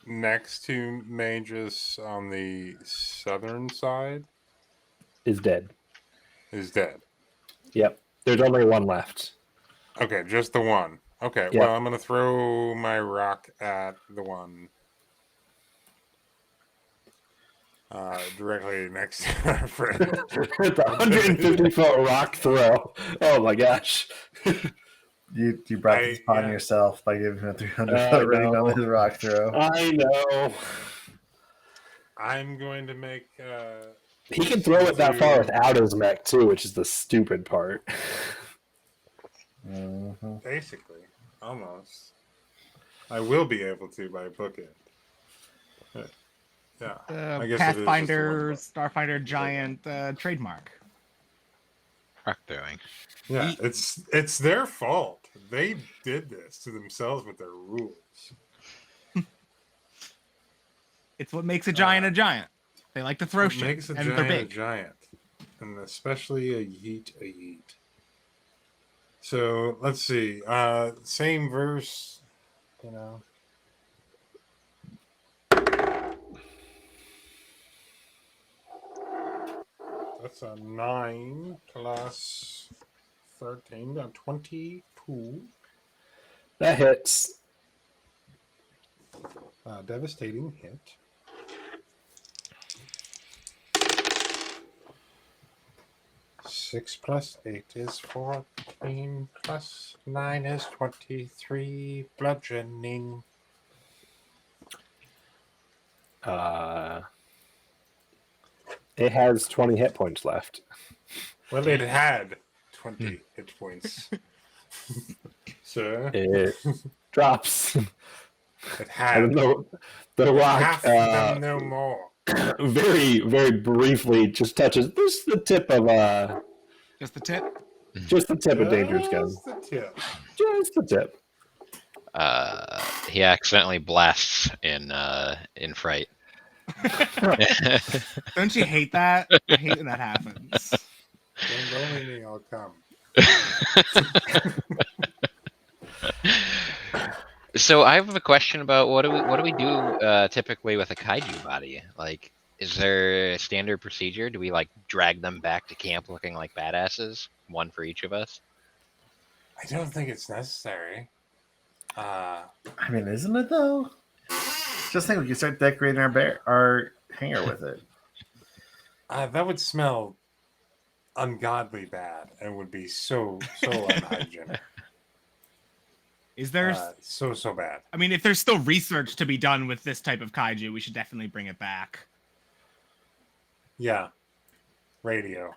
next to Magus on the southern side Is dead. is dead. Yep. There's only one left. Okay, just the one. Okay, Yep. well, I'm going to throw my rock at the one directly next to our friend. The 150-foot rock throw. Oh my gosh. You brought this upon yourself by giving him a 300-foot rating on his rock throw. I know. I'm going to make... he can throw it that far without his mech, too, which is the stupid part. Mm-hmm. Basically. Almost. I will be able to by bookend. Yeah. I guess Pathfinder, Starfinder Giant trademark. Rock throwing. Yeah, it's their fault. They did this to themselves with their rules. It's what makes a giant a giant. They like to throw What shit, makes a and giant they're a big. giant, and especially a yeet. So let's see. Same verse, you know. That's a 9 plus 13, 22. That hits. Devastating hit. Six plus 8 is 14, plus 9 is 23, bludgeoning. It has 20 hit points left. Well, it had 20 hit points. Sir, It drops. it had. And the rock Half them no more. very, very briefly just touches the tip of Just the tip. of Danger's gun. Just the tip. Just the tip. He accidentally blasts in fright. Don't you hate that? I hate when that happens. Don't believe me, I'll come. So I have a question about what do we do typically with a kaiju body? Like, is there a standard procedure? Do we like drag them back to camp looking like badasses, one for each of us? I don't think it's necessary. I mean, isn't it though? Just think we could start decorating our hangar with it. That would smell ungodly bad and would be so unhygienic. Is there? So bad. I mean, if there's still research to be done with this type of kaiju, we should definitely bring it back. Yeah. Radio.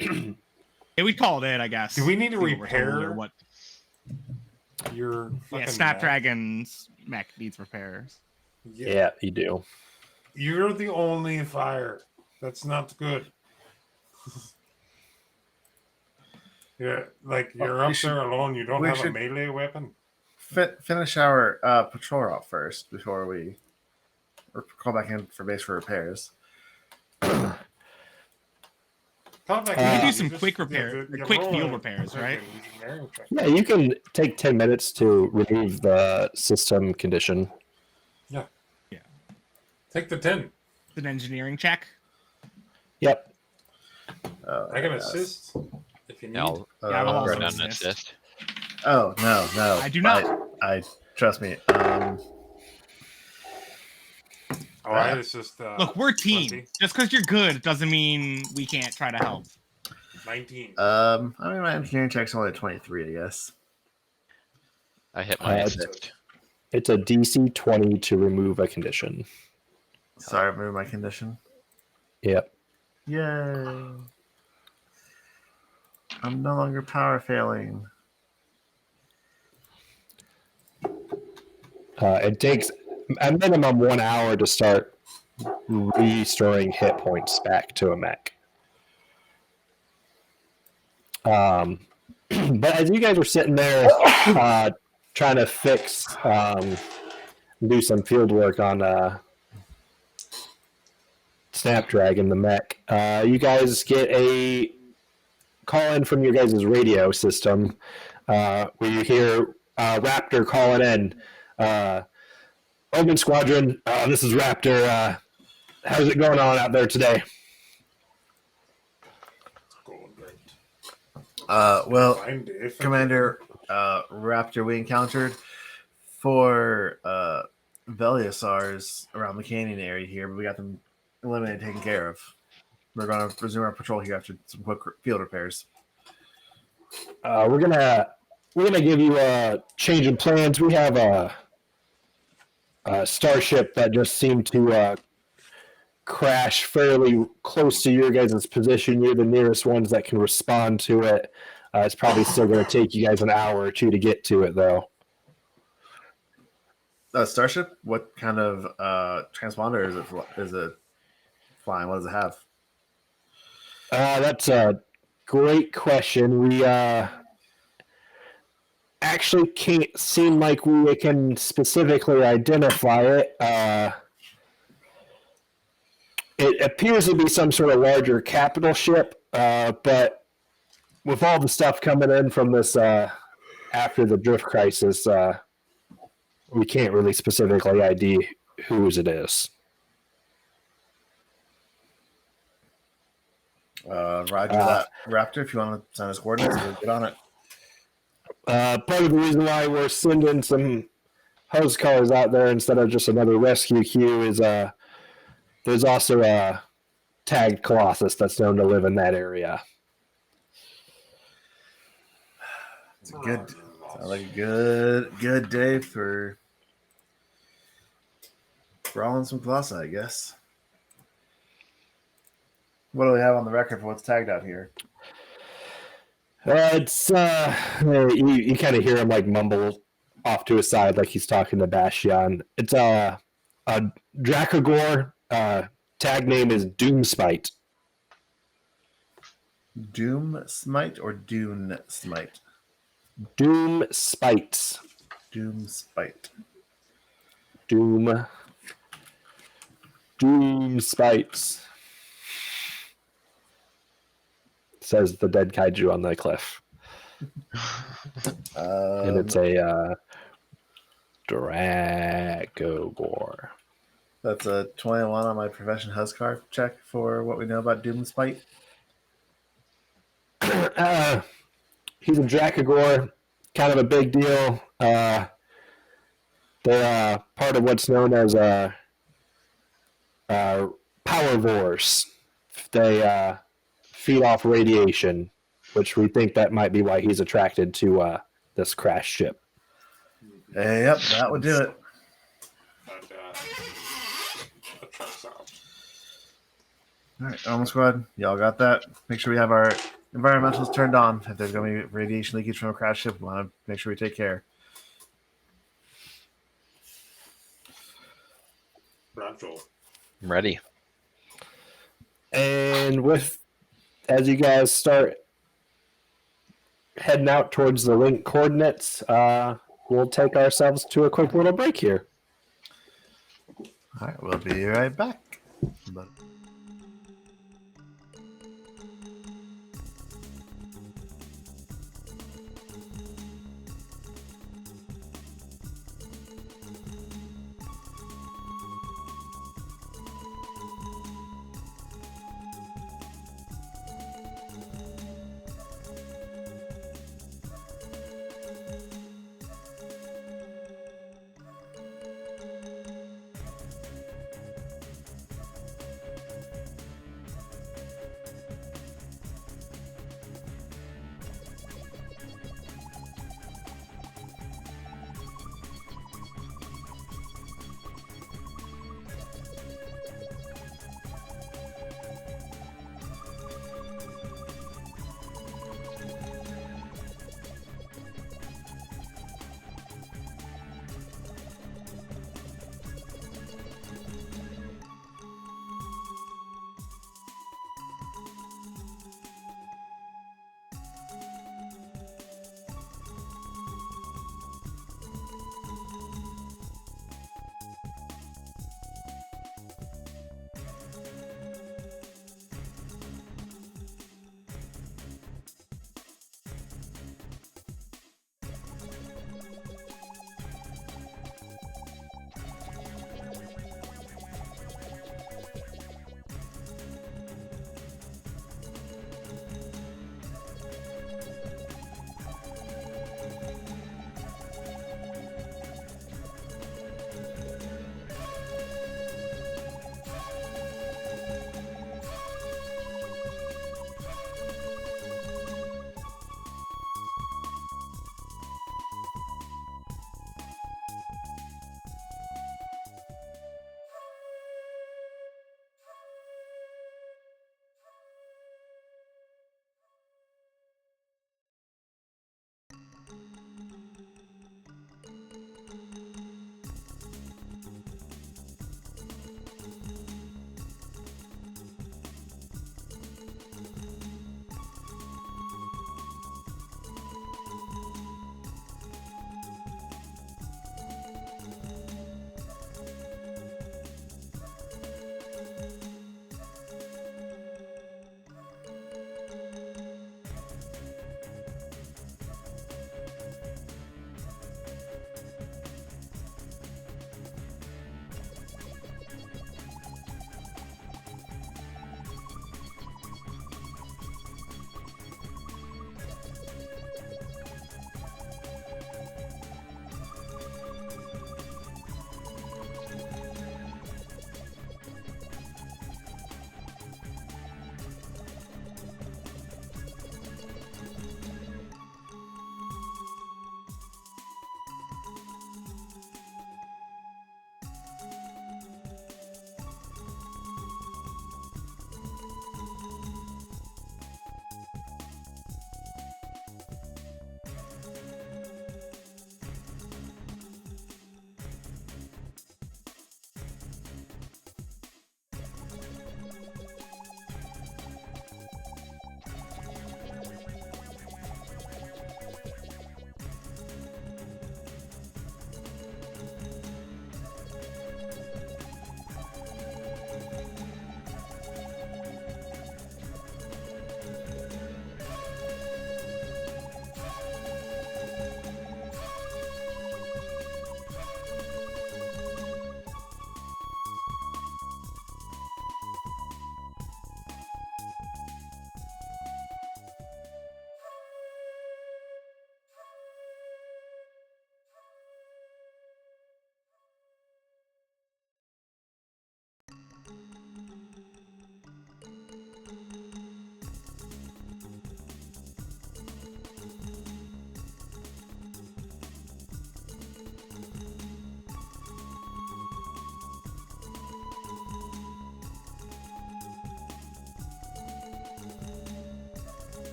Yeah, we'd call it in, I guess. Do we need to See what we're told repair or what? your fucking Snapdragon's mech needs repairs. Yeah, you do. You're the only fire. That's not good. Yeah, like you're up there alone. You don't have a melee weapon. Finish our patrol route first before we call back in for base for repairs. We can do some quick repair, quick field repairs, right? Yeah, you can take 10 minutes to remove the system condition. Yeah. Take the 10. An engineering check. Yep. I can assist if you need. I'll I'll run also an assist. assist. Oh no! I do not. I trust me. I assist. Look, we're team. 20. Just because you're good doesn't mean we can't try to help. 19. I mean, my engineering check's only 23, I guess. I hit my assist. It's a DC 20 to remove a condition. Sorry, remove my condition. Yep. Yay! I'm no longer power failing. It takes a minimum 1 hour to start restoring hit points back to a mech. But as you guys were sitting there trying to fix, do some field work on Snapdragon, the mech, you guys get a call in from your guys' radio system where you hear Raptor calling in. Omen Squadron, this is Raptor. How's it going on out there today? Going great. Well, Fine, Dave. Commander Raptor, we encountered 4 Veliasars around the canyon area here, but we got them eliminated, taken care of. We're going to resume our patrol here after some quick field repairs. We're gonna give you a change in plans. We have a starship that just seemed to crash fairly close to your guys' position. You're the nearest ones that can respond to it. It's probably still going to take you guys an hour or two to get to it, though. Starship? What kind of transponder is it flying? What does it have? That's a great question. We actually can't seem like we can specifically identify it. It appears to be some sort of larger capital ship, but with all the stuff coming in from this after the drift crisis, we can't really specifically ID whose it is. Roger that, Raptor. If you want to send us coordinates, we'll get on it. Part of the reason why we're sending some hose cars out there instead of just another rescue queue is there's also a tagged Colossus that's known to live in that area. It's sounds like a good day for brawling some Colossi, I guess. What do we have on the record for what's tagged out here? It's you kind of hear him like mumble off to his side like he's talking to Bastion. It's a Dracogore. Tag name is Doomspite. Doom Smite or Dune Smite? Doom Spites. Doom Spite. Doom Spites. Says the dead kaiju on the cliff. And it's a Dracogore. That's a 21 on my profession Huskar check for what we know about Doom Spite. He's a Dracogore, kind of a big deal. They're part of what's known as Power Wars they feed off radiation, which we think that might be why he's attracted to this crash ship. Yep, that would do it. That checks out. All right, Elm Squad, y'all got that? Make sure we have our environmentals turned on. If there's going to be radiation leakage from a crash ship, we want to make sure we take care. Rachel. I'm ready. And as you guys start heading out towards the link coordinates, we'll take ourselves to a quick little break here. All right, we'll be right back. But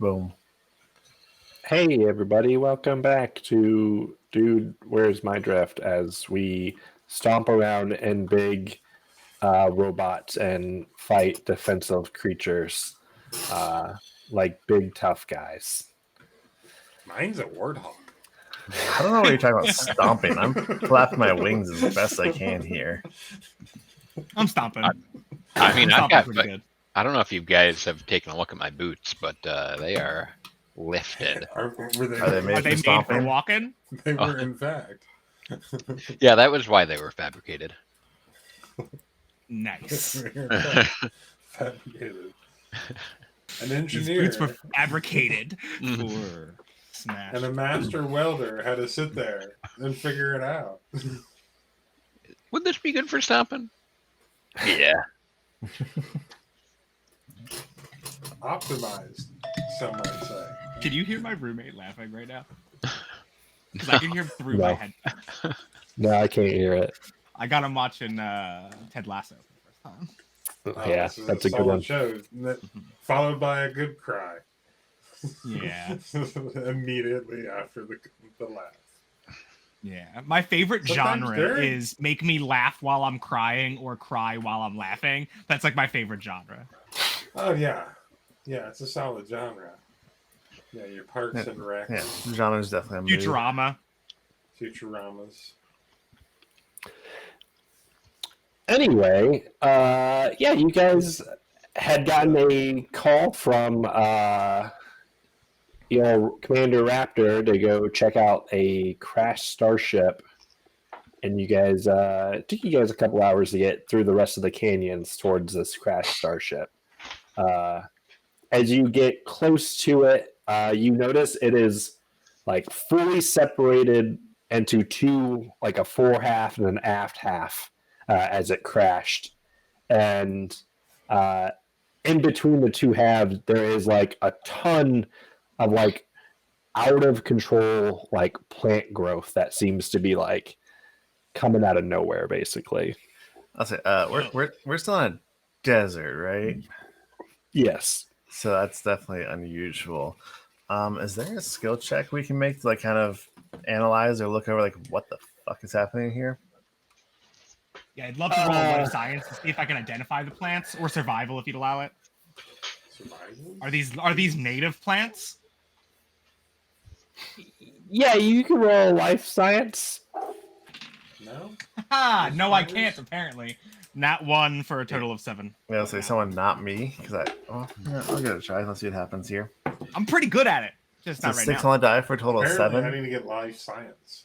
Boom. Hey everybody, welcome back to Dude, Where's My Drift as we stomp around in big robots and fight defensive creatures like big tough guys. Mine's a warthog. I don't know what you're talking about stomping. I'm flapping my wings as best I can here. I'm stomping. I mean, I'm I've stomping got. pretty good. I don't know if you guys have taken a look at my boots, but they are lifted. Were they, Are they made Are they made for stomping? walking? They were, in fact. Yeah, that was why they were fabricated. Nice. Fabricated. An These engineer boots were fabricated Mhm. for smash. and a master welder had to sit there and figure it out. Would this be good for stomping? Yeah. Optimized, some might say. Can you hear my roommate laughing right now? Because I can hear through my No. head. No, I can't hear it. I got him watching Ted Lasso for the first time. Yeah, This is that's a good solid one. show, followed by a good cry. Yeah. Immediately after the laugh. Yeah. My favorite Sometimes genre they're- is make me laugh while I'm crying or cry while I'm laughing. That's like my favorite genre. Oh yeah, yeah, it's a solid genre. Yeah, your Parks and Rec, Yeah, genre is definitely a mood. Futurama. Futuramas. Anyway, yeah, you guys had gotten a call from Commander Raptor to go check out a crashed starship, and you guys it took you guys a couple hours to get through the rest of the canyons towards this crashed starship. As you get close to it, you notice it is like fully separated into two, like a fore half and an aft half, as it crashed. And in between the two halves, there is like a ton of like out of control like plant growth that seems to be like coming out of nowhere, basically. I'll say, we're still in a desert, right? Yes. So that's definitely unusual. Is there a skill check we can make to like kind of analyze or look over like what the fuck is happening here? Yeah, I'd love to roll a life science to see if I can identify the plants, or survival if you'd allow it. Survival? Are these native plants? Yeah, you can roll life science. No? Ha! No, I can't. Apparently, not one for a total of 7. Yeah, I'll say someone not me because I'll give it a try. Let's see what happens here. I'm pretty good at it, just So not right 6 now. on the die for a total of Apparently, 7. I need to get life science.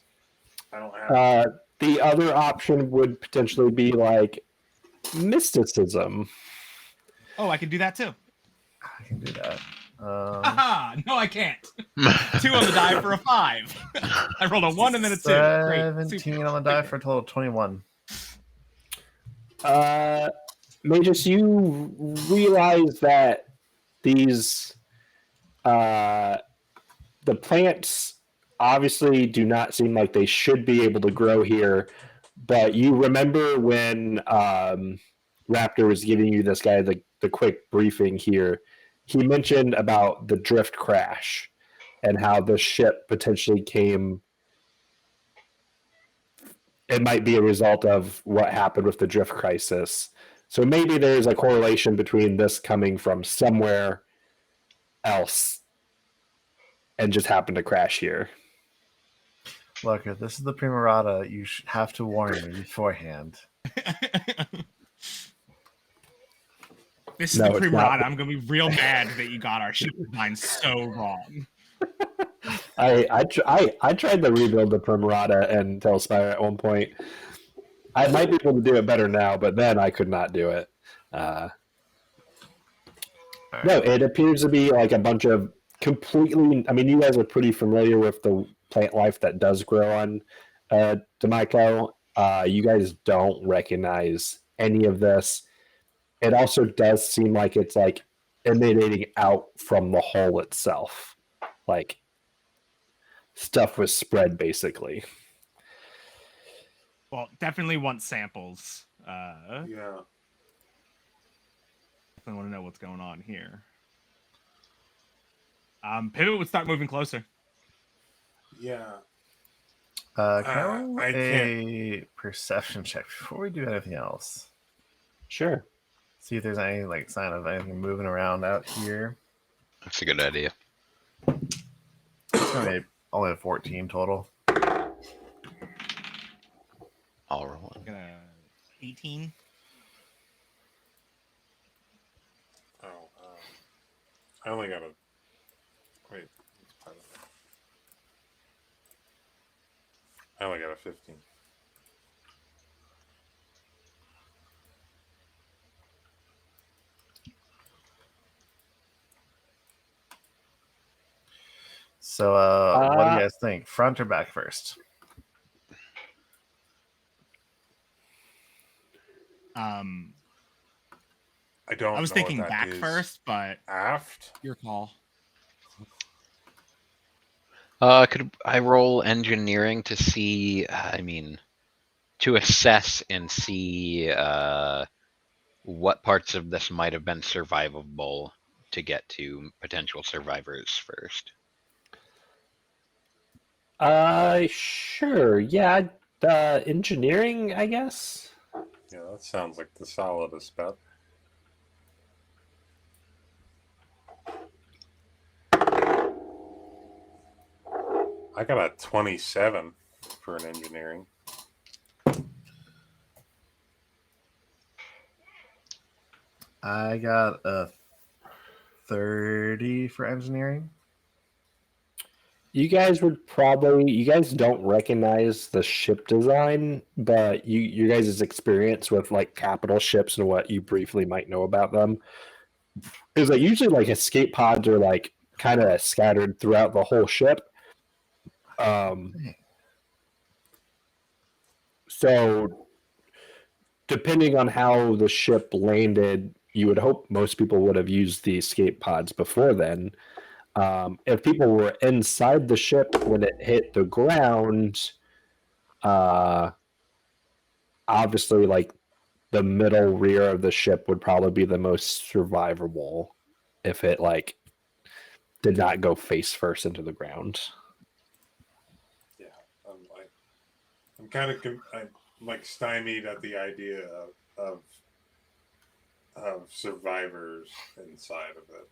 I don't have. The other option would potentially be like mysticism. Oh, I can do that too. I can do that. Haha! No, I can't. 2 on the die for a 5. I rolled a 1 and then a 2. Great. 17 Super. on the die for a total of 21. Magus, you realize that these the plants obviously do not seem like they should be able to grow here, but you remember when Raptor was giving you this guy the quick briefing here, he mentioned about the drift crash and how the ship potentially came. It might be a result of what happened with the drift crisis. So maybe there's a correlation between this coming from somewhere else and just happened to crash here. Look, if this is the Primarata, you should have to warn me beforehand. This is No, the it's not. Primarata. I'm gonna be real mad that you got our ship design so wrong. I tried to rebuild the Primarata and Telspire at one point. I might be able to do it better now, but then I could not do it. No, it appears to be like a bunch of completely. I mean, you guys are pretty familiar with the plant life that does grow on Demico. You guys don't recognize any of this. It also does seem like it's like emanating out from the hull itself. Like stuff was spread basically. Well, definitely want samples. Yeah. Definitely want to know what's going on here. Pivot would start moving closer. Yeah. Can I roll I a perception check before we do anything else? Sure. See if there's any like sign of anything moving around out here. That's a good idea. It's only a 14 total. I'll roll it. 18. Oh, I only got a. Wait. I only got a 15. So, what do you guys think? Front or back first? I don't. I was know thinking what that back is. first, but Aft. your call. Could I roll engineering to see? To assess and see what parts of this might have been survivable to get to potential survivors first. Sure. Yeah. Engineering, I guess. Yeah, that sounds like the solidest bet. I got a 27 for an engineering. I got a 30 for engineering. You guys don't recognize the ship design, but you guys' experience with like capital ships and what you briefly might know about them is that usually like escape pods are like kind of scattered throughout the whole ship. So depending on how the ship landed, you would hope most people would have used the escape pods before then. If people were inside the ship when it hit the ground, obviously, like the middle rear of the ship would probably be the most survivable if it like did not go face first into the ground. Yeah, I'm kind of I'm like stymied at the idea of survivors inside of it.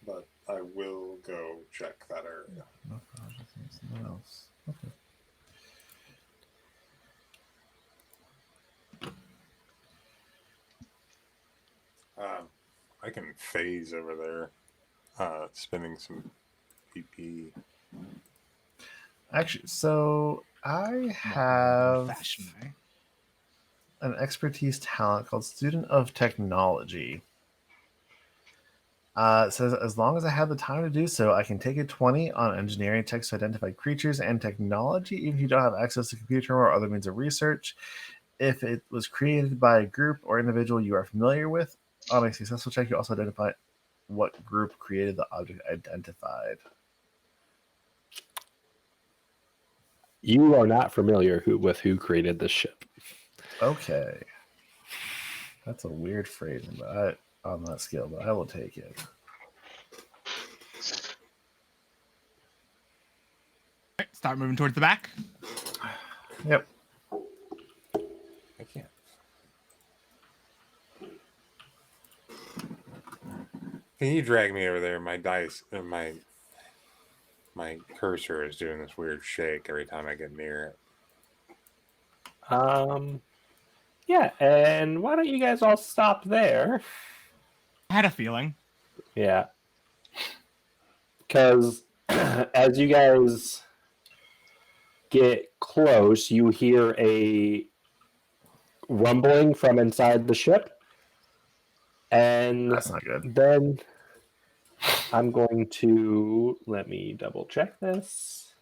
But I will go check that area. No problem. Something else. Okay. I can phase over there, spinning some PP. Actually, so I have Fashion, eh? an expertise talent called Student of Technology. It says as long as I have the time to do so, I can take a 20 on engineering checks to identify creatures and technology, even if you don't have access to computer or other means of research. If it was created by a group or individual you are familiar with, on a successful check, you also identify what group created the object identified. You are not familiar with who created this ship. Okay. That's a weird phrasing, but I'm not skilled, but I will take it. Right, start moving towards the back. Yep. I can't. Can you drag me over there? My dice, my cursor is doing this weird shake every time I get near it. Yeah, and why don't you guys all stop there? I had a feeling. Yeah. Because as you guys get close, you hear a rumbling from inside the ship. And That's not good. then I'm going to let me double check this.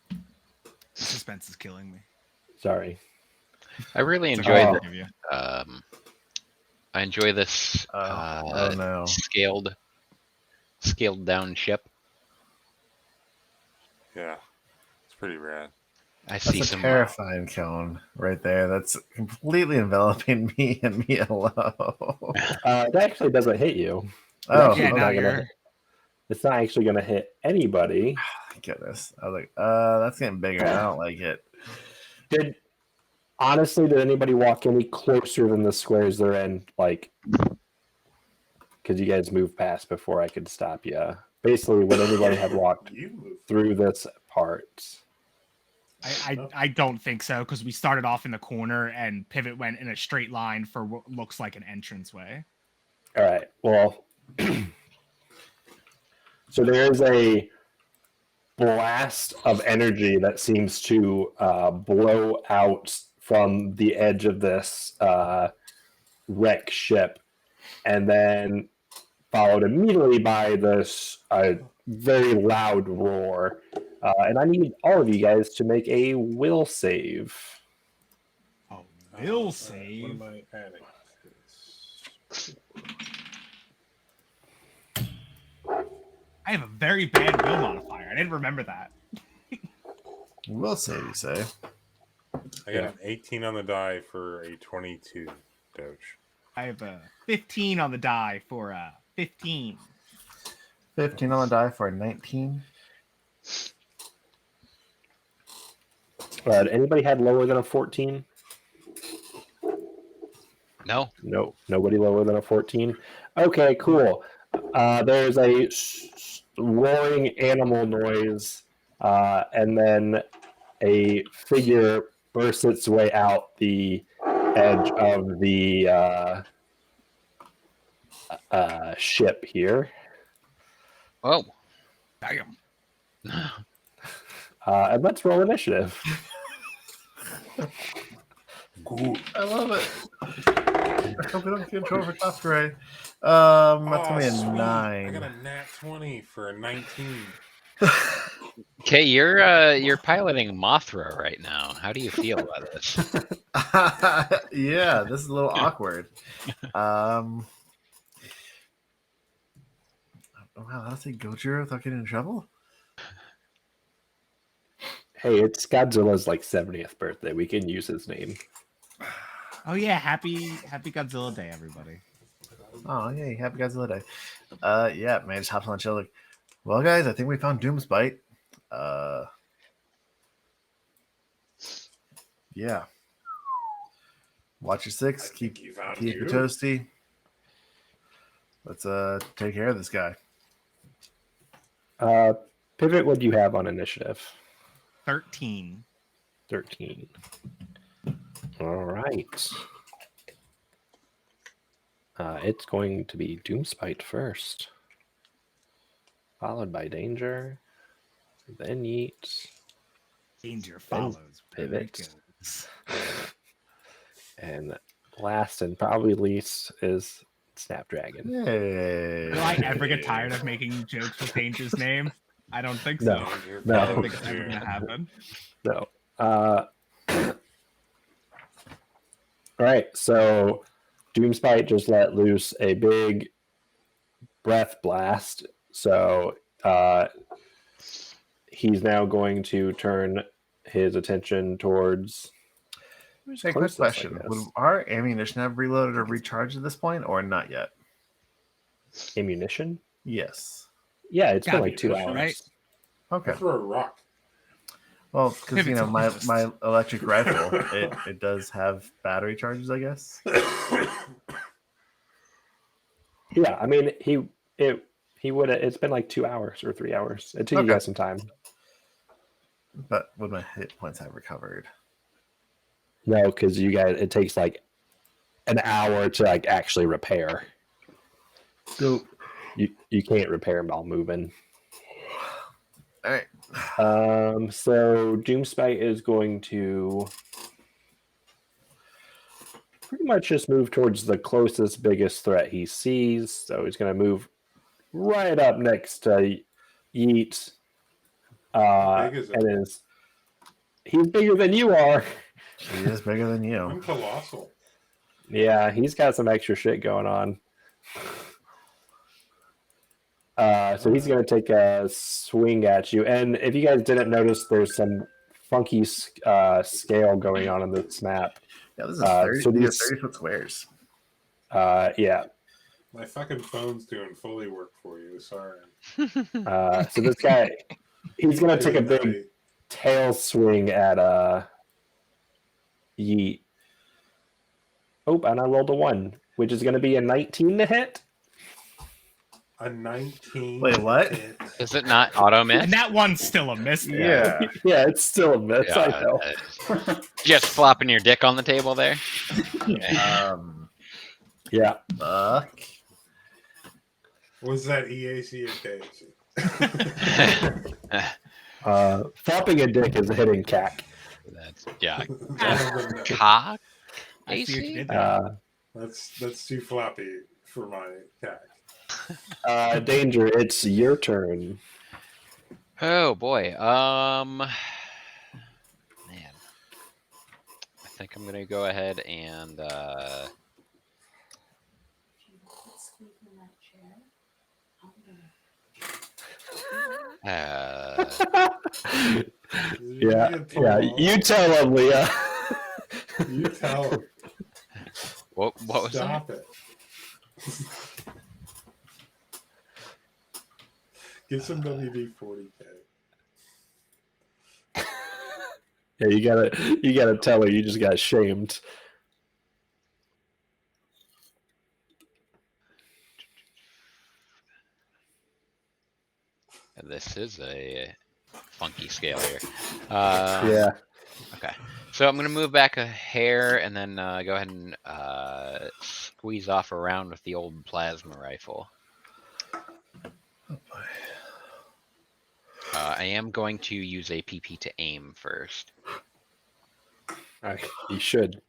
The suspense is killing me. Sorry. I really It's enjoy okay. this. I enjoy this Oh no. scaled down ship. Yeah, pretty rad. I see That's a some. terrifying cone right there. That's completely enveloping me and me alone. That actually doesn't hit you. Oh, Yeah, It's now not gonna you're. hit. It's not actually going to hit anybody. goodness. I was like, that's getting bigger. I don't like it. Did anybody walk any closer than the squares they're in? Like, because you guys moved past before I could stop you. Basically, when everybody had walked through this part. I don't think so because we started off in the corner and Pivot went in a straight line for what looks like an entranceway. All right. Well, so there's a blast of energy that seems to blow out from the edge of this wreck ship, and then followed immediately by this very loud roar. And I need all of you guys to make a will save. Oh, will save. What am I adding? I have a very bad will modifier. I didn't remember that. We'll say, you say. I got an 18 on the die for a 22 Doge. I have a 15 on the die for 15. 15 on the die for a 19. Anybody had lower than a 14? No. No, nobody lower than a 14. Okay, cool. There's a roaring animal noise, and then a figure bursts its way out the edge of the ship here. Oh. Damn. And let's roll initiative. I love it. I hope we don't get control for top grade. That's gonna be a sweet. 9. I got a nat 20 for a 19. Okay, you're piloting Mothra right now. How do you feel about this? Yeah, this is a little awkward. Wow, I'll say Gojira without getting in trouble. Hey, it's Godzilla's like 70th birthday. We can use his name. Oh yeah, happy Godzilla Day, everybody. Oh, yay, happy Godzilla Day. Yeah, man, just hops on the chill. Like, well, guys, I think we found Doom's Bite. Yeah. Watch your 6. Keep it toasty. Let's take care of this guy. Pivot, what do you have on initiative? 13. 13. All right. It's going to be Doomspite first, followed by Danger, then Yeet, Danger follows. Pivot, and last and probably least is Snapdragon. Yay. Will I ever get tired of making jokes with Danger's name? I don't think so. No. I don't think it's ever gonna happen. No. All right, so Doomspite just let loose a big breath blast. So he's now going to turn his attention towards. Hey, quick question. Would our ammunition have reloaded or recharged at this point, or not yet? Ammunition? Yes. Yeah, it's been like 2 hours. Right? Okay. Throw a rock. Well, because my electric rifle, it does have battery charges, I guess. Yeah, I mean he would have. It's been like 2 hours or 3 hours. It took you guys some time. But would my hit points have recovered? No, because it takes like an hour to like actually repair. So you can't repair them while moving. all right. So Doomspite is going to pretty much just move towards the closest, biggest threat he sees. So he's going to move right up next to Yeet. He's bigger than you are. He is bigger than you. I'm colossal. Yeah, he's got some extra shit going on. So he's going to take a swing at you. And if you guys didn't notice, there's some funky scale going on in the snap. Yeah, this is 30. So These are these, 30-foot squares. yeah. My fucking phone's doing fully work for you. Sorry. So this guy, he's going to take a big tail swing at Yeet. Oh, and I rolled a 1, which is going to be a 19 to hit. A 19. Wait, what? hit. Is it not auto miss? And that one's still a miss. Yeah. Yeah, it's still a miss. I know. Just flopping your dick on the table there. Yeah. Fuck. Was that EAC or KAC? Flopping a dick is a hitting cack. That's yeah. No. Cock. I see what you AC? did there. That's too floppy for my CAC. Danger, it's your turn. Oh boy. Man. I think I'm gonna go ahead and Yeah, you tell him, Leah. You tell him. what was Stop that? it. Get some WD-40K. Yeah, you gotta tell her you just got shamed. This is a funky scale here. Yeah. Okay. So I'm going to move back a hair and then go ahead and squeeze off around with the old plasma rifle. I am going to use a PP to aim first. You should.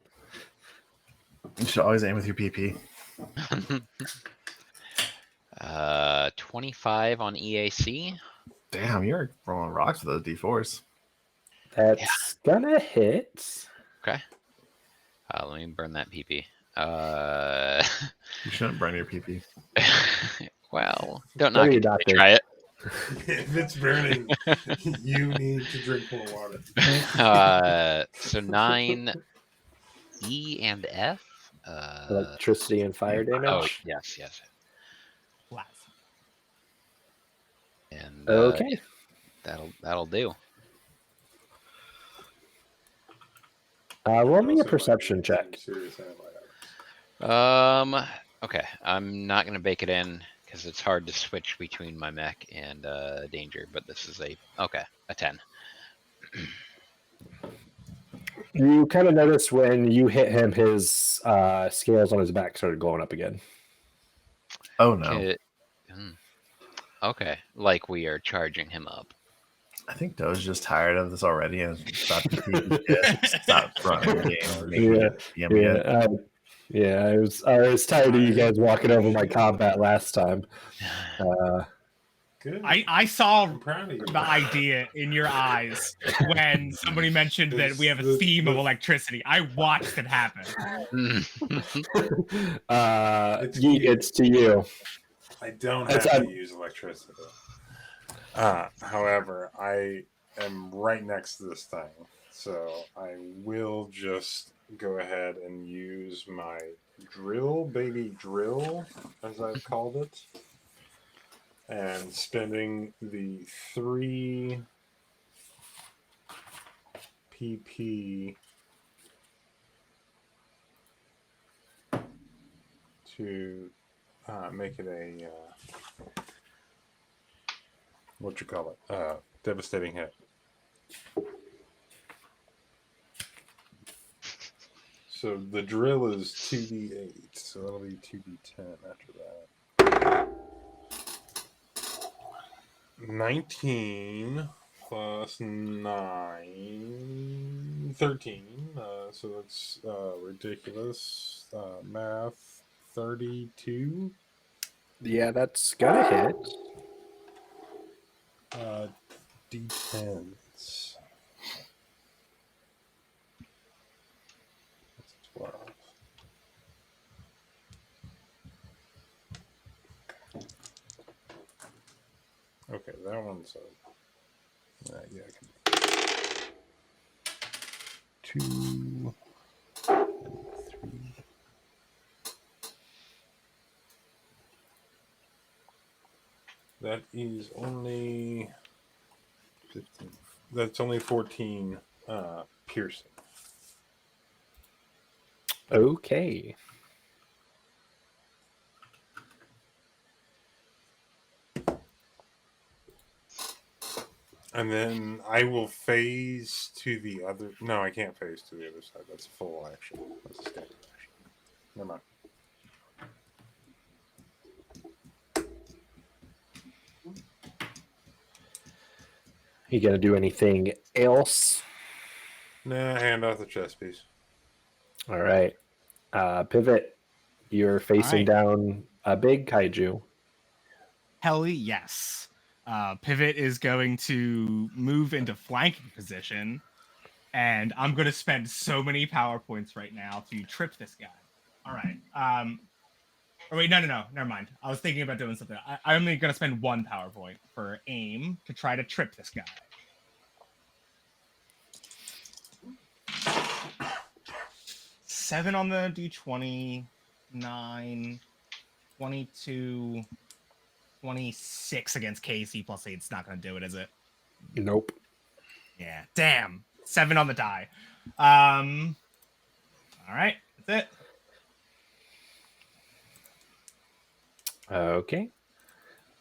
You should always aim with your PP. 25 on EAC. Damn, you're rolling rocks with those D4s. That's gonna hit. Okay. Let me burn that PP. You shouldn't burn your PP. Well, don't What knock are you it. till not you Try it. If it's burning, you need to drink more water. So 9 E and F. Electricity and fire damage. Oh yes. Plasma. And Okay. that'll do. Roll me a Also, perception like, check. serious antibiotics. Okay. I'm not gonna bake it in because it's hard to switch between my mech and danger. But this is a 10. You kind of notice when you hit him, his scales on his back started going up again. Oh no. Okay, like we are charging him up. I think Doe's just tired of this already and stopped running the game. Yeah, I was tired of you guys walking over my combat last time. Good. I saw I'm proud of you. the idea in your eyes when somebody mentioned that we have a theme of electricity. I watched it happen. It's to you. I don't have to use electricity. However, I am right next to this thing, so I will just go ahead and use my baby drill, as I've called it, and spending the 3 PP to make it a devastating hit. So the drill is 2d8, so that'll be 2d10 after that. 19 plus 9, 13. So that's ridiculous. Math, 32. Yeah, that's gonna hit. D10s. That's 12. so yeah, I can. 2 and 3. That is only 15. That's only 14 piercing. Okay. And then I will phase to the other. No, I can't phase to the other side. That's a full action. That's a standard action. Never mind. You gonna do anything else? Nah, hand off the chest piece. All right. Pivot. You're facing right. down a big kaiju. Hell yes. Pivot is going to move into flanking position, and I'm going to spend so many power points right now to trip this guy. All right. Or wait, no. Never mind. I was thinking about doing something. I'm only going to spend 1 power point for aim to try to trip this guy. Seven on the D20, 9, 22, 26 against KC plus 8. It's not going to do it, is it? Nope. Yeah. Damn. 7 on the die. All right. That's it. Okay.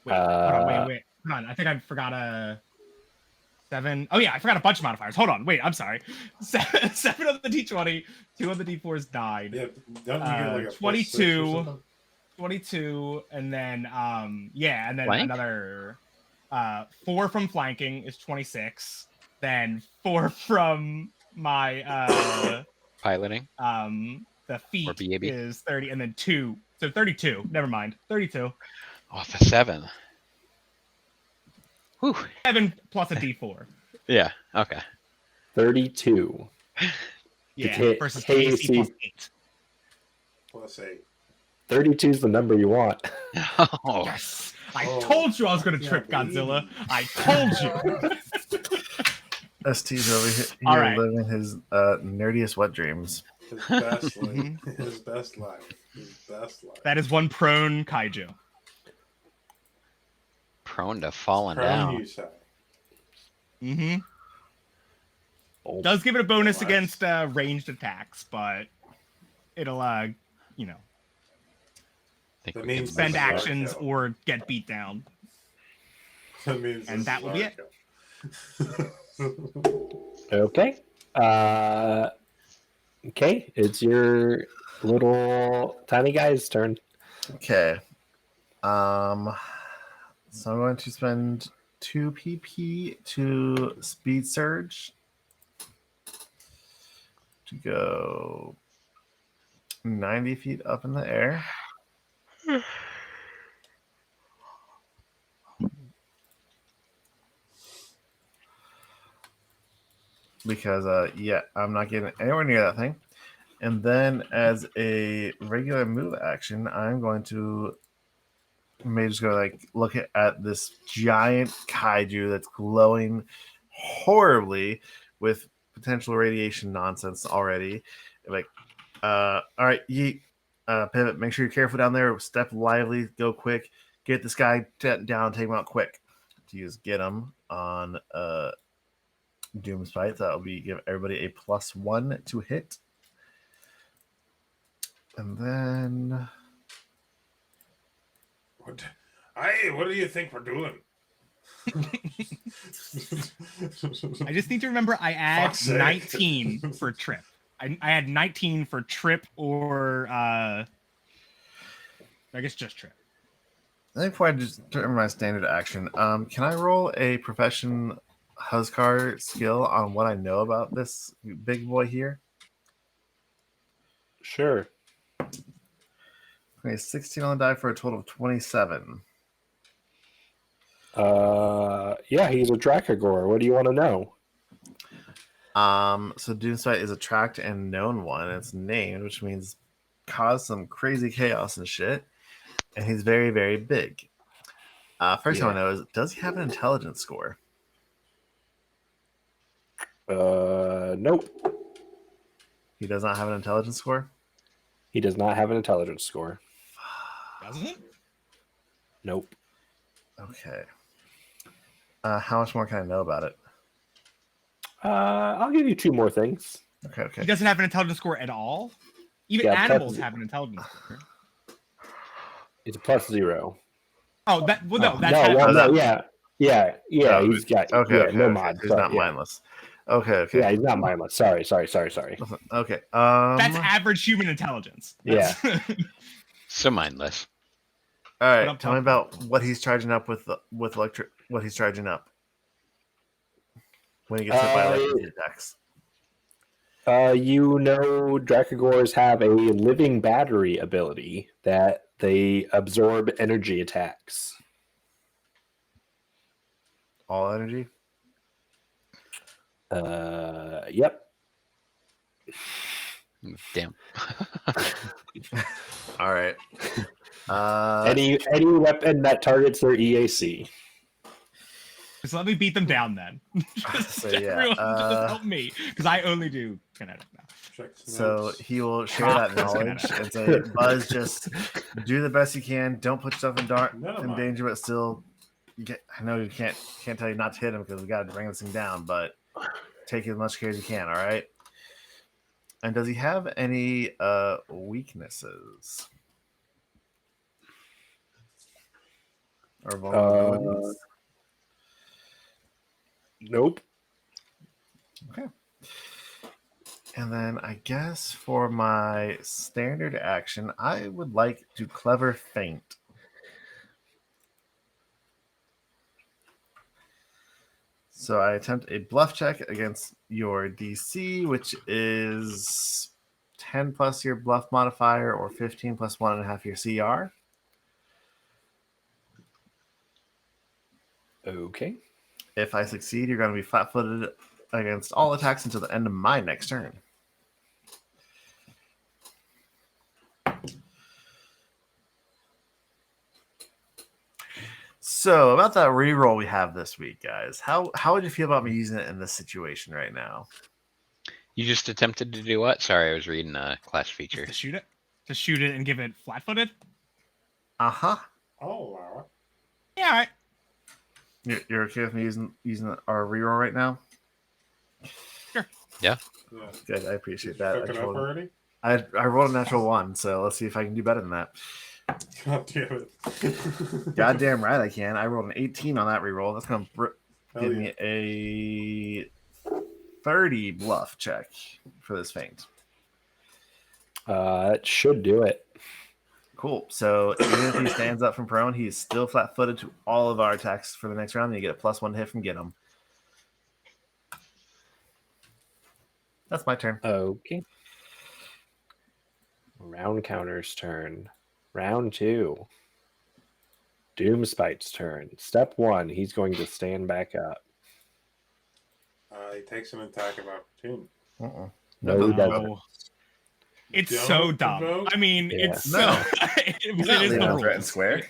Wait. Hold on. Wait. Hold on. I think I forgot a 7. Oh yeah, I forgot a bunch of modifiers. Hold on. Wait. I'm sorry. 7 on the D20. 2 on the D4s died. Yeah, don't you get like a 22. 22, and then and then Flank? another 4 from flanking is 26. Then 4 from my Piloting. the feet Or BAB. is 30, and then 2. So 32. Never mind. 32. Oh, the 7. Whew. 7 plus a D4. Yeah. Okay. 32. Yeah. hit Versus KC. KC plus 8. Plus 8. 32 is the number you want. Oh. Yes. I told you I was going to trip Godzilla. I told you. ST's over here, All right. living his nerdiest wet dreams. His best life. His best life. His best life. That is one prone kaiju. Prone to falling Prone, down. you say. Mm-hmm. Oh, Does give it a bonus Nice. against ranged attacks, but it'll you know, Think That we can means spend This is actions overkill. or get beat down. That means And this that is will be it. overkill. okay. Okay, it's your little tiny guy's turn. Okay. So I'm going to spend 2 PP to speed surge to go 90 feet up in the air. Because I'm not getting anywhere near that thing. And then as a regular move action, I'm going to maybe just go like look at this giant kaiju that's glowing horribly with potential radiation nonsense already. Like, all right, yeet, pivot. Make sure you're careful down there. Step lively, go quick. Get this guy down. Take him out quick. To use get him on Doomspite. That will be give everybody a +1 to hit. And then What? Hey, what do you think we're doing? I just need to remember I add Fuck's sake. 19 for trip. I had 19 for trip or I guess just trip. I think before I just turn my standard action, can I roll a profession Huskar skill on what I know about this big boy here? Sure. Okay, 16 on the die for a total of 27. Yeah, he's a Dracogor. What do you want to know? So Doomspite is a tracked and known one. It's named, which means cause some crazy chaos and shit. And he's very, very big. First thing I Yeah. know is, does he have an intelligence score? Nope. He does not have an intelligence score. He does not have an intelligence score. Doesn't? Nope. Okay. How much more can I know about it? I'll give you 2 more things. Okay. He doesn't have an intelligence score at all. Even Yeah, animals that's- have an intelligence score. It's a +0. Oh, that well, no, Oh, that's No, having- well, no, that- yeah. Oh, He's got Okay. no mod. He's Sorry, not yeah. mindless. Okay. Yeah, he's not mindless. Sorry. Okay. that's average human intelligence. That's- So mindless. All What right. I'm Tell me talking about what he's charging up with electric. What he's charging up when he gets hit by electricity attacks. You know, Dracogors have a living battery ability that they absorb energy attacks. All energy. Yep. Damn. All right. Any weapon that targets their EAC. Just let me beat them down then. So, Everyone, yeah, just help me because I only do kinetic now. Check So notes. he will share Ah, that that's knowledge gonna- and say, "Buzz, just do the best you can. Don't put yourself in Never in mind. danger, but still, I know you can't tell you not to hit him because we got to bring this thing down. But take as much care as you can. All right." And does he have any weaknesses or vulnerabilities? Nope. Okay. And then I guess for my standard action, I would like to clever feint. So I attempt a bluff check against your DC, which is 10 plus your bluff modifier or 15 plus 1.5 your CR. Okay. If I succeed, you're going to be flat-footed against all attacks until the end of my next turn. So about that reroll we have this week, guys. How would you feel about me using it in this situation right now? You just attempted to do what? Sorry, I was reading a class feature. To shoot it, and give it flat-footed. Uh-huh. I'll allow it. Yeah, all right. You're okay with me using our reroll right now? Yeah. Good, I appreciate Did that. you fuck it up already? I rolled a natural 1, so let's see if I can do better than that. God damn it. Goddamn right I can. I rolled an 18 on that reroll. That's going to Hell give yeah. me a 30 bluff check for this feint. It should do it. Cool. So even if he stands up from prone, he's still flat-footed to all of our attacks for the next round. And you get a +1 hit from get him. That's my turn. Okay. Round counter's turn. Round 2. Doomspite's turn. Step 1, he's going to stand back up. He takes an attack of opportunity. Uh-uh. No, he doesn't. No. It's Don't so dumb. provoke? I mean, Yeah. it's No. so. it He's not is leaving the a threatened rules. square.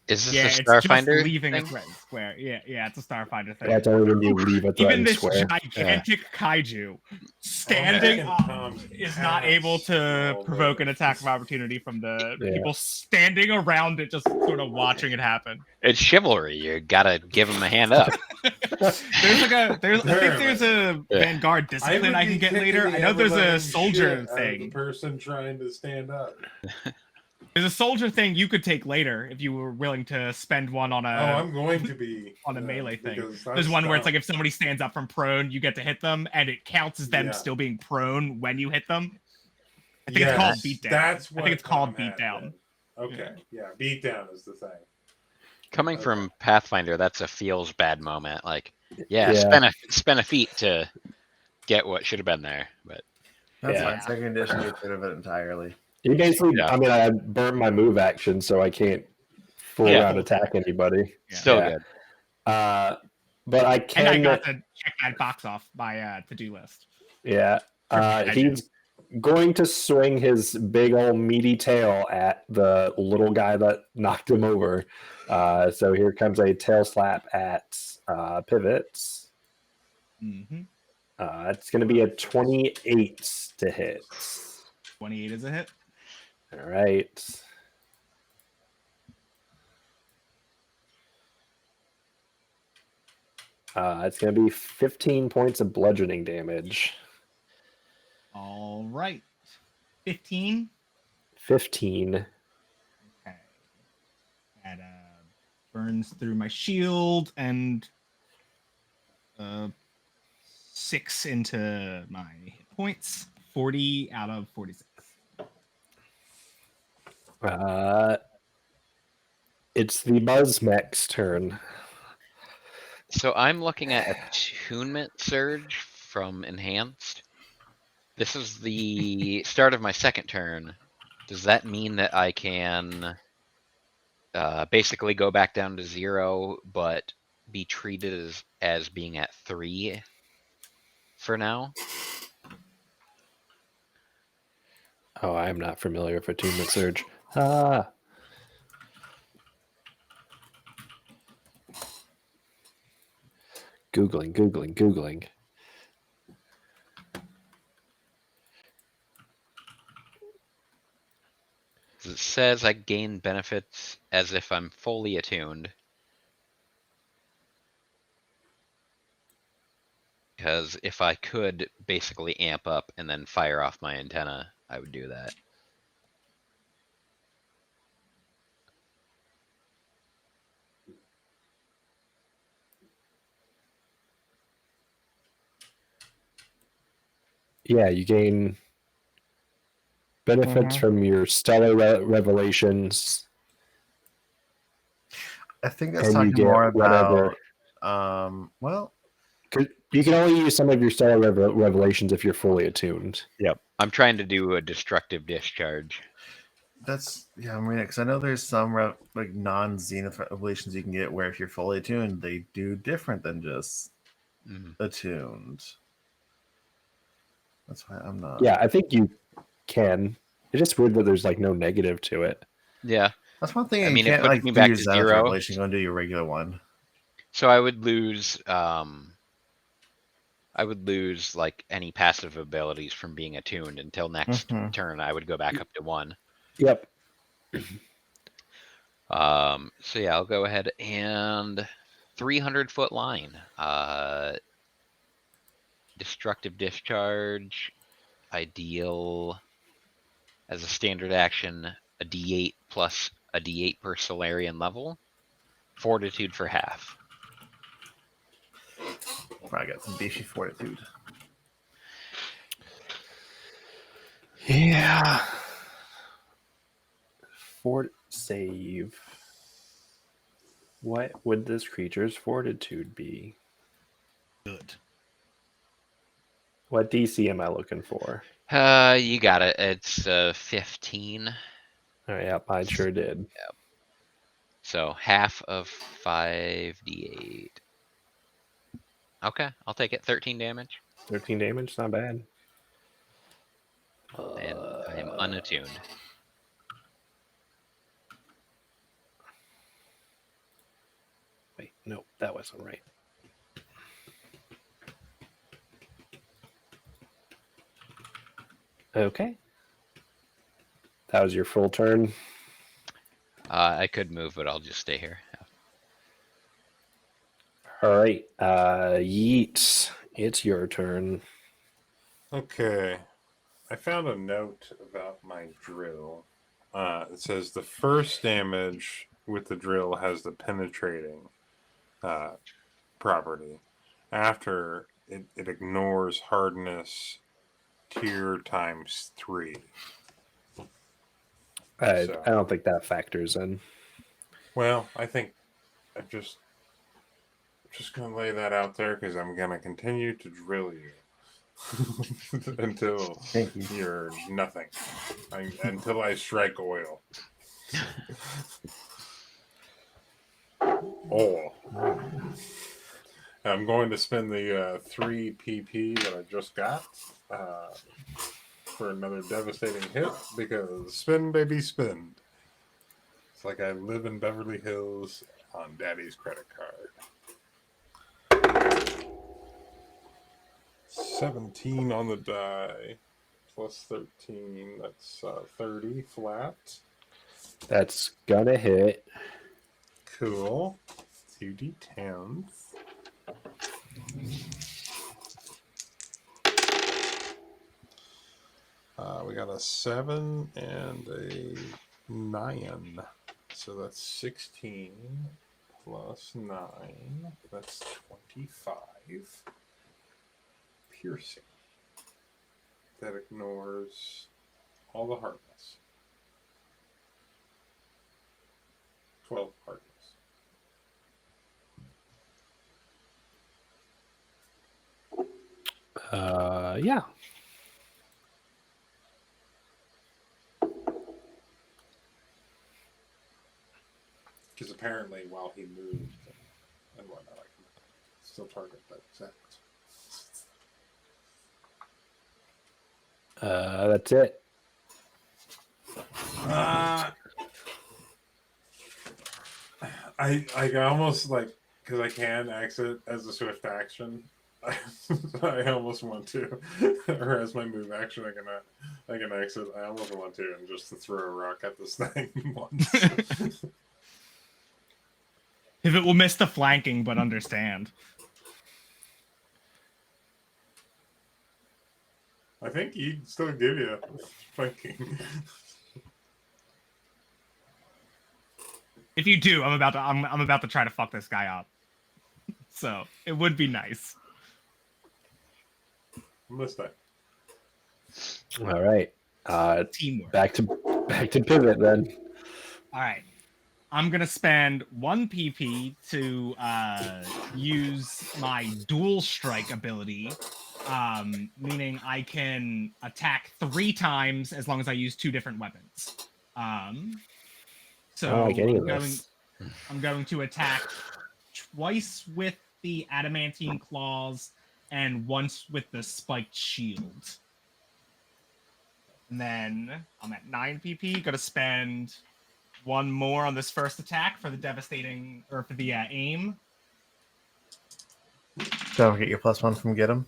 Is this Yeah, a it's Starfinder just leaving thing? a threatened square. Yeah, it's a Starfinder thing. That's only when you leave a Even threatened this square. gigantic kaiju standing Okay. up is not able to provoke an attack of opportunity from the Yeah. people standing around it, just sort of watching it happen. It's chivalry. You gotta give him a hand up. There's I think there's a Yeah. Vanguard discipline I can get later. I know there's a soldier The thing. person trying to stand up. There's a soldier thing you could take later if you were willing to spend one on Oh, a I'm going to be on a melee thing. because There's that's one where it's dumb. like if somebody stands up from prone, you get to hit them, and it counts as them Yeah. still being prone when you hit them. I think Yes, it's called beatdown. That's I what think it's called Tom had beatdown. then. Okay, yeah, beatdown is the thing. Coming Okay. from Pathfinder, that's a feels bad moment. Like, yeah, Yeah. spend a feat to get what should have been there. But That's Yeah. fine. Second edition gets rid of it entirely. You basically, Yeah. I mean, I burned my move action, so I can't full Yeah. round attack anybody. Yeah. still Yeah. good. But I And I can, got to check that box off my to-do list. yeah. I do. He's going to swing his big old meaty tail at the little guy that knocked him over. So here comes a tail slap at Pivots. Mm-hmm. It's going to be a 28 to hit. 28 is a hit. All right. It's going to be 15 points of bludgeoning damage. All right. 15. 15. Okay. That burns through my shield and 6 into my hit points. 40 out of 46. It's the Buzzmech's turn. So I'm looking at attunement surge from enhanced. This is the start of my second turn. Does that mean that I can basically go back down to 0, but be treated as being at 3 for now? Oh, I'm not familiar with Attunement Surge. Googling. It says I gain benefits as if I'm fully attuned. Because if I could basically amp up and then fire off my antenna, I would do that. Yeah, you gain benefits from your stellar revelations. I think that's And you talking get more whatever. about. Well, You can only use some of your stellar revelations if you're fully attuned. Yep. I'm trying to do a destructive discharge. that's yeah. I mean, because I know there's some like non-zenith revelations you can get where if you're fully attuned, they do different than just attuned. That's why I'm not. Yeah, I think you can. It's just weird that there's like no negative to it. Yeah. That's one thing. I You mean, it can't puts like me do back your to zenith 0. revelation. Go and do your regular one. So I would lose like any passive abilities from being attuned until next turn. I would go back up to 1. Yep. So yeah, I'll go ahead and 300-foot line. Destructive discharge. Ideal as a standard action, a D8 plus a D8 per Solarian level. Fortitude for half. I got some beefy fortitude. Yeah. Fort save. What would this creature's fortitude be? Good. What DC am I looking for? You got it. It's 15. Oh, yeah, I sure did. Yep. So half of 5d8. Okay, I'll take it. 13 damage. 13 damage, not bad. And I am unattuned. Wait, no, that wasn't right. Okay. That was your full turn. I could move, but I'll just stay here. All right. Yeet, it's your turn. Okay. I found a note about my drill. It says the first damage with the drill has the penetrating property. After, it ignores hardness tier times 3. I don't think that factors in. Well, I think I'm just going to lay that out there because I'm going to continue to drill you until you're nothing. Until I strike oil. Oh. I'm going to spend the 3 PP that I just got for another devastating hit because spin, baby, spin. It's like I live in Beverly Hills on Daddy's credit card. 17 on the die. Plus 13. That's 30 flat. That's gonna hit. Cool. 2d10s. We got a 7 and a 9. So that's 16 plus 9. That's 25. Piercing. That ignores all the hardness. 12 hardness. Yeah. Because apparently, while he moved and whatnot, I can still target that exact. That's it. I almost like because I can exit as a swift action. I almost want to, or as my move action, I can exit. I almost want to, and just to throw a rock at this thing once. If it will miss the flanking, but understand. I think he'd still give you flanking. If you do, I'm about to try to fuck this guy up. So it would be nice. This time. All right. Teamwork. Back to pivot then. All right. I'm gonna spend 1 PP to use my dual strike ability, meaning I can attack 3 times as long as I use 2 different weapons. So I don't like any of this. I'm going to attack twice with the adamantine claws and once with the spiked shield. And then I'm at 9 PP. Gonna spend 1 more on this first attack for the devastating, or for the aim. Don't forget your +1 from get him,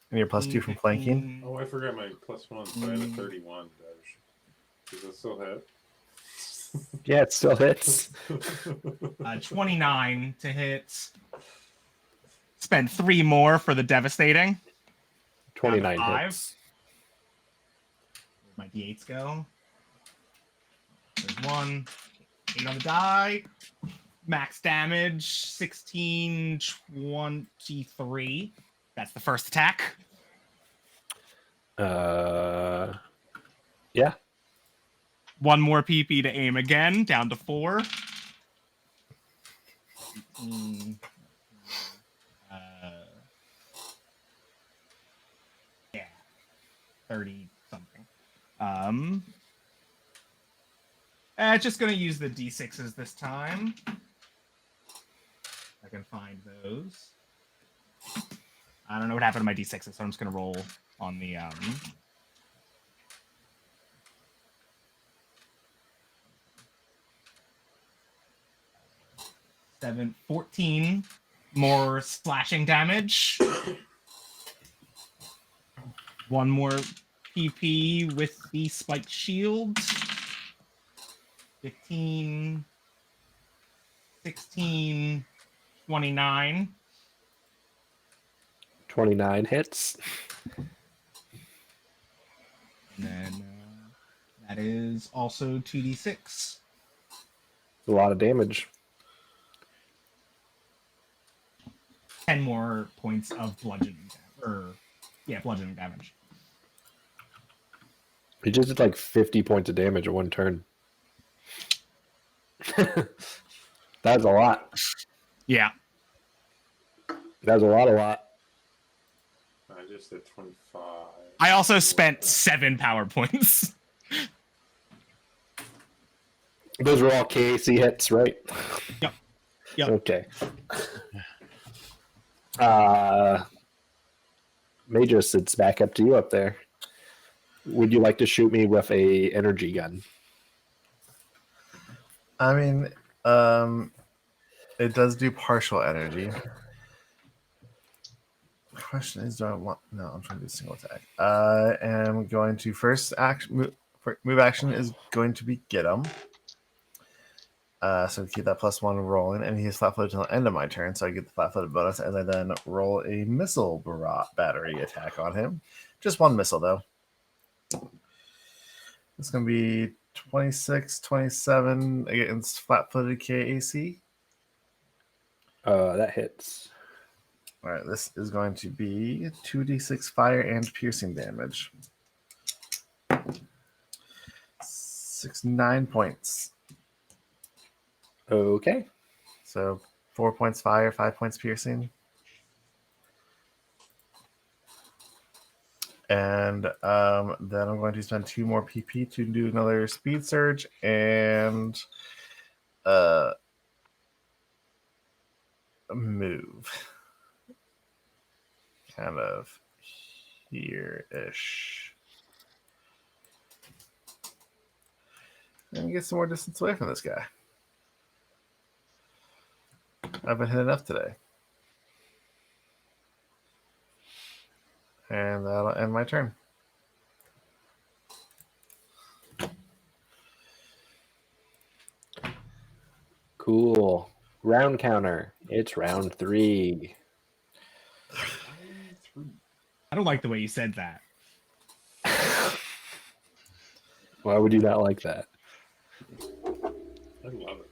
and your +2 from flanking. Oh, I forgot my +1, so I had a 31. Does that still hit? Yeah, it still hits. 29 to hit. Spend 3 more for the devastating. 29 5. hits. Where'd my d8s go? There's 1. 8 on the die. Max damage 1623. That's the first attack. Yeah. 1 more PP to aim again, down to 4. Yeah, 30 something. Just gonna use the d6s this time. I can find those. I don't know what happened to my d6s, so I'm just gonna roll on the 14 more slashing damage. 1 more PP with the spiked shield. 15, 16, 29. 29 hits. And then that is also 2d6. A lot of damage. 10 more points of bludgeoning bludgeoning damage. He just did like 50 points of damage in 1 turn. That's a lot. Yeah. That's a lot. I just did 25. I also spent 7 power points. Those were all KAC hits, right? Yep. Okay. Magus, it's back up to you up there. would you like to shoot me with a energy gun? I mean, it does do partial energy. The question is, do I want? No, I'm trying to do single attack. I am going to first action. Move action is going to be get him. So keep that +1 rolling, and he's flat-footed until the end of my turn, so I get the flat-footed bonus, and I then roll a missile battery attack on him. Just one missile, though. It's going to be 26, 27 against flat-footed KAC. That hits. All right, this is going to be 2d6 fire and piercing damage. 9 points. Okay. So 4 points fire, 5 points piercing. And then I'm going to spend 2 more PP to do another speed surge and move. Kind of here-ish. And get some more distance away from this guy. I've been hit enough today. And that'll end my turn. Cool. Round counter. It's round 3. I don't like the way you said that. Why would you not like that? I love it.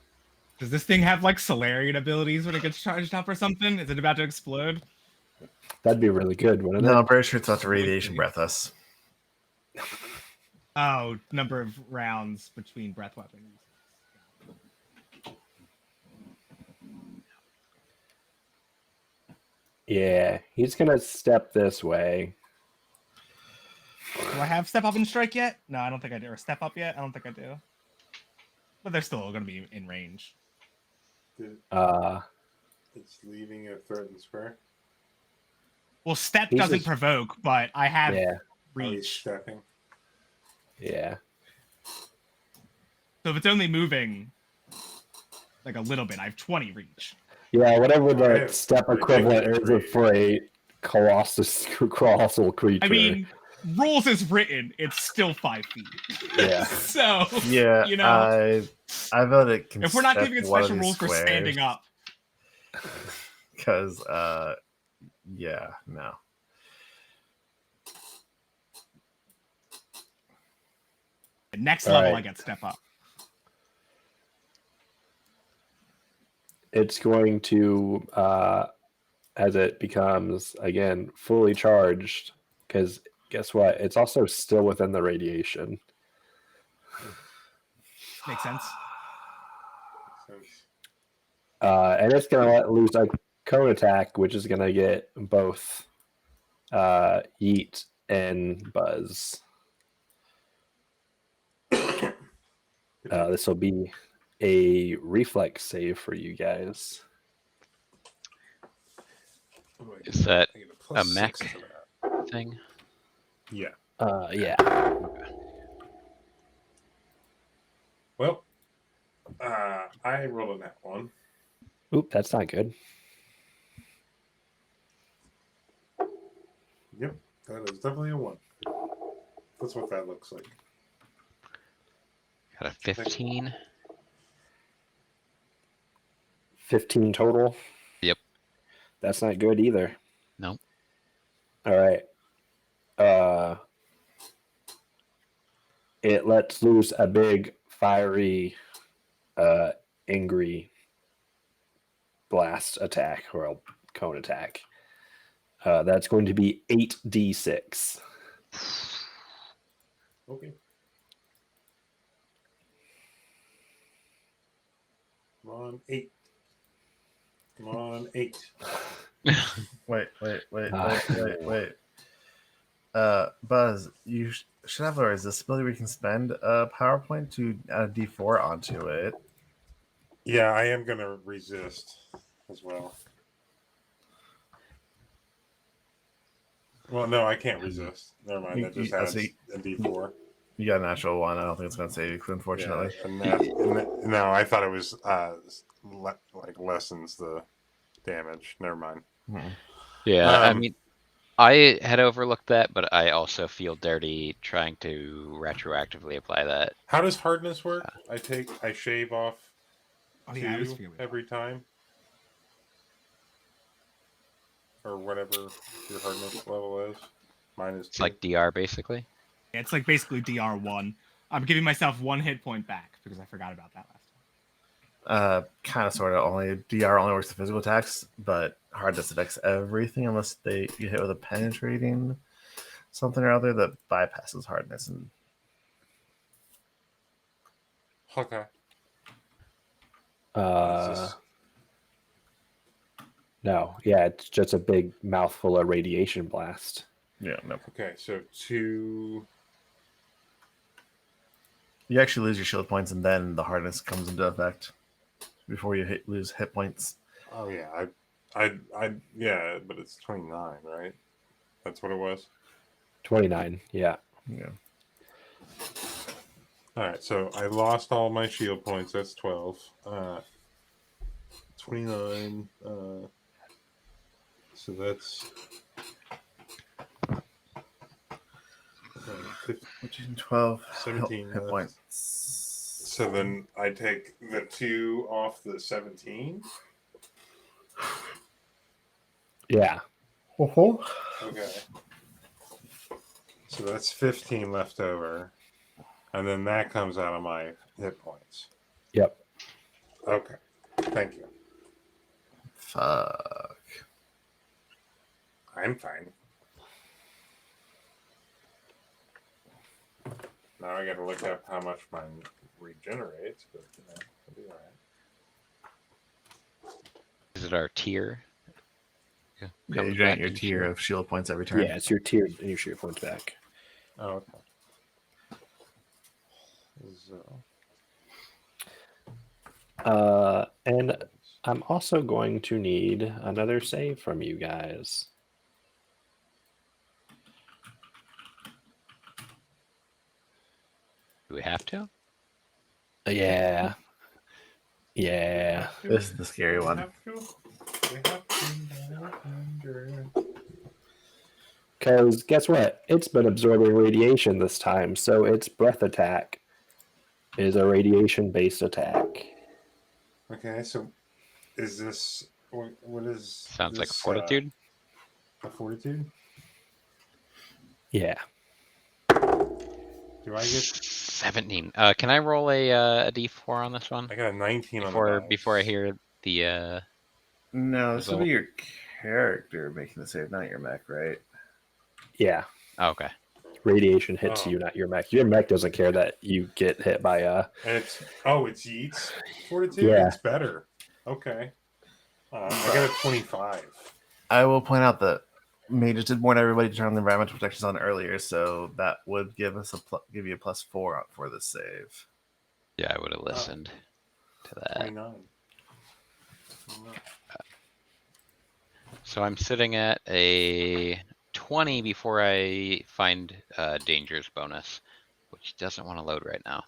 Does this thing have like Solarian abilities when it gets charged up or something? Is it about to explode? That'd be really good, wouldn't No, it? I'm pretty sure it's about to radiation breath us. Oh, number of rounds between breath weapons. Yeah, he's gonna step this way. Do I have step up and strike yet? No, I don't think I do. Or step up yet? I don't think I do. But they're still going to be in range. It's leaving a threatened square. Well, step He's doesn't just- provoke, but I have Yeah, Oh, he's reach. stepping. yeah. So if it's only moving like a little bit, I have 20 reach. Yeah, whatever the Alright, step ridiculous equivalent is for a colossal creature. I mean, rules is written, it's still 5 feet. Yeah. So, Yeah, you know, I voted. if we're not giving it special rules for standing up, because yeah, no. the next All level right. I get step up. It's going to, as it becomes, again, fully charged, because guess what? It's also still within the radiation. Makes sense. And it's going to let loose a cone attack, which is going to get both Yeet and Buzz. This will be a reflex save for you guys. Is that I get a +6 mech to that. thing? Yeah. Yeah. Well, I rolled a nat 1. Oop, that's not good. Yep, that is definitely a 1. That's what that looks like. Got a 15. 15 total. Yep. That's not good either. No. All right. It lets loose a big, fiery, angry blast attack or a cone attack. That's going to be 8d6. Okay. Come on, 8. Come on, 8. Wait. Buzz, you should have a resistability where you can spend a PowerPoint to add a D4 onto it. Yeah, I am going to resist as well. Well, no, I can't resist. Never mind. You- That just you- adds see- a D4. You got a natural one. I don't think it's going to save you, unfortunately. Yeah, no, I thought it was like lessens the damage. Never mind. Yeah, I Um, mean, I had overlooked that, but I also feel dirty trying to retroactively apply that. How does hardness work? I shave off Oh yeah, I always 2 forget. every time, or whatever your hardness level is. Mine is It's 2. like DR basically. It's like basically DR1. I'm giving myself 1 hit point back because I forgot about that last time. Kind of, sort of. Only DR only works the physical attacks, but hardness affects everything unless you hit with a penetrating something or other that bypasses hardness. And Okay. No, yeah, it's just a big mouthful of radiation blast. yeah, no. Okay, so 2. You actually lose your shield points, and then the hardness comes into effect before you lose hit points. Oh yeah, yeah, but it's 29, right? That's what it was. 29, yeah. Yeah. All right, so I lost all my shield points. That's 12. 29. So that's 15, 12, 17 hit left. points. So then I take the 2 off the 17. Yeah. Uh-huh. Okay. So that's 15 left over. And then that comes out of my hit points. Yep. Okay. Thank you. Fuck. I'm fine. Now I gotta look up how much mine regenerates, but it'll be alright. Is it our tier? Yeah, Comes you grant back your each tier year. of shield points every turn. Yeah, it's your tier and your shield points back. Oh, okay. So, And I'm also going to need another save from you guys. Do we have to? Yeah. Yeah. This is the scary one. Because guess what? It's been absorbing radiation this time, so its breath attack is a radiation-based attack. Okay, so is this what is Sounds like this, fortitude. a fortitude? Yeah. Do I get? 17. Can I roll a D4 on this one I got a 19 on the dice. before I hear the No, this will be Result. your character making the save, not your mech, right? Yeah. Oh, okay. Radiation hits Oh. you, not your mech. Your mech doesn't care that you get hit by And it's Yeats fortitude. Yeah. It's better. Okay. I got a 25. I will point out that mages did warn everybody to turn on the environmental protections on earlier, so that would give us give you a +4 for the save. Yeah, I would have listened to that. 29. So I'm sitting at a 20 before I find Danger's bonus, which doesn't want to load right now.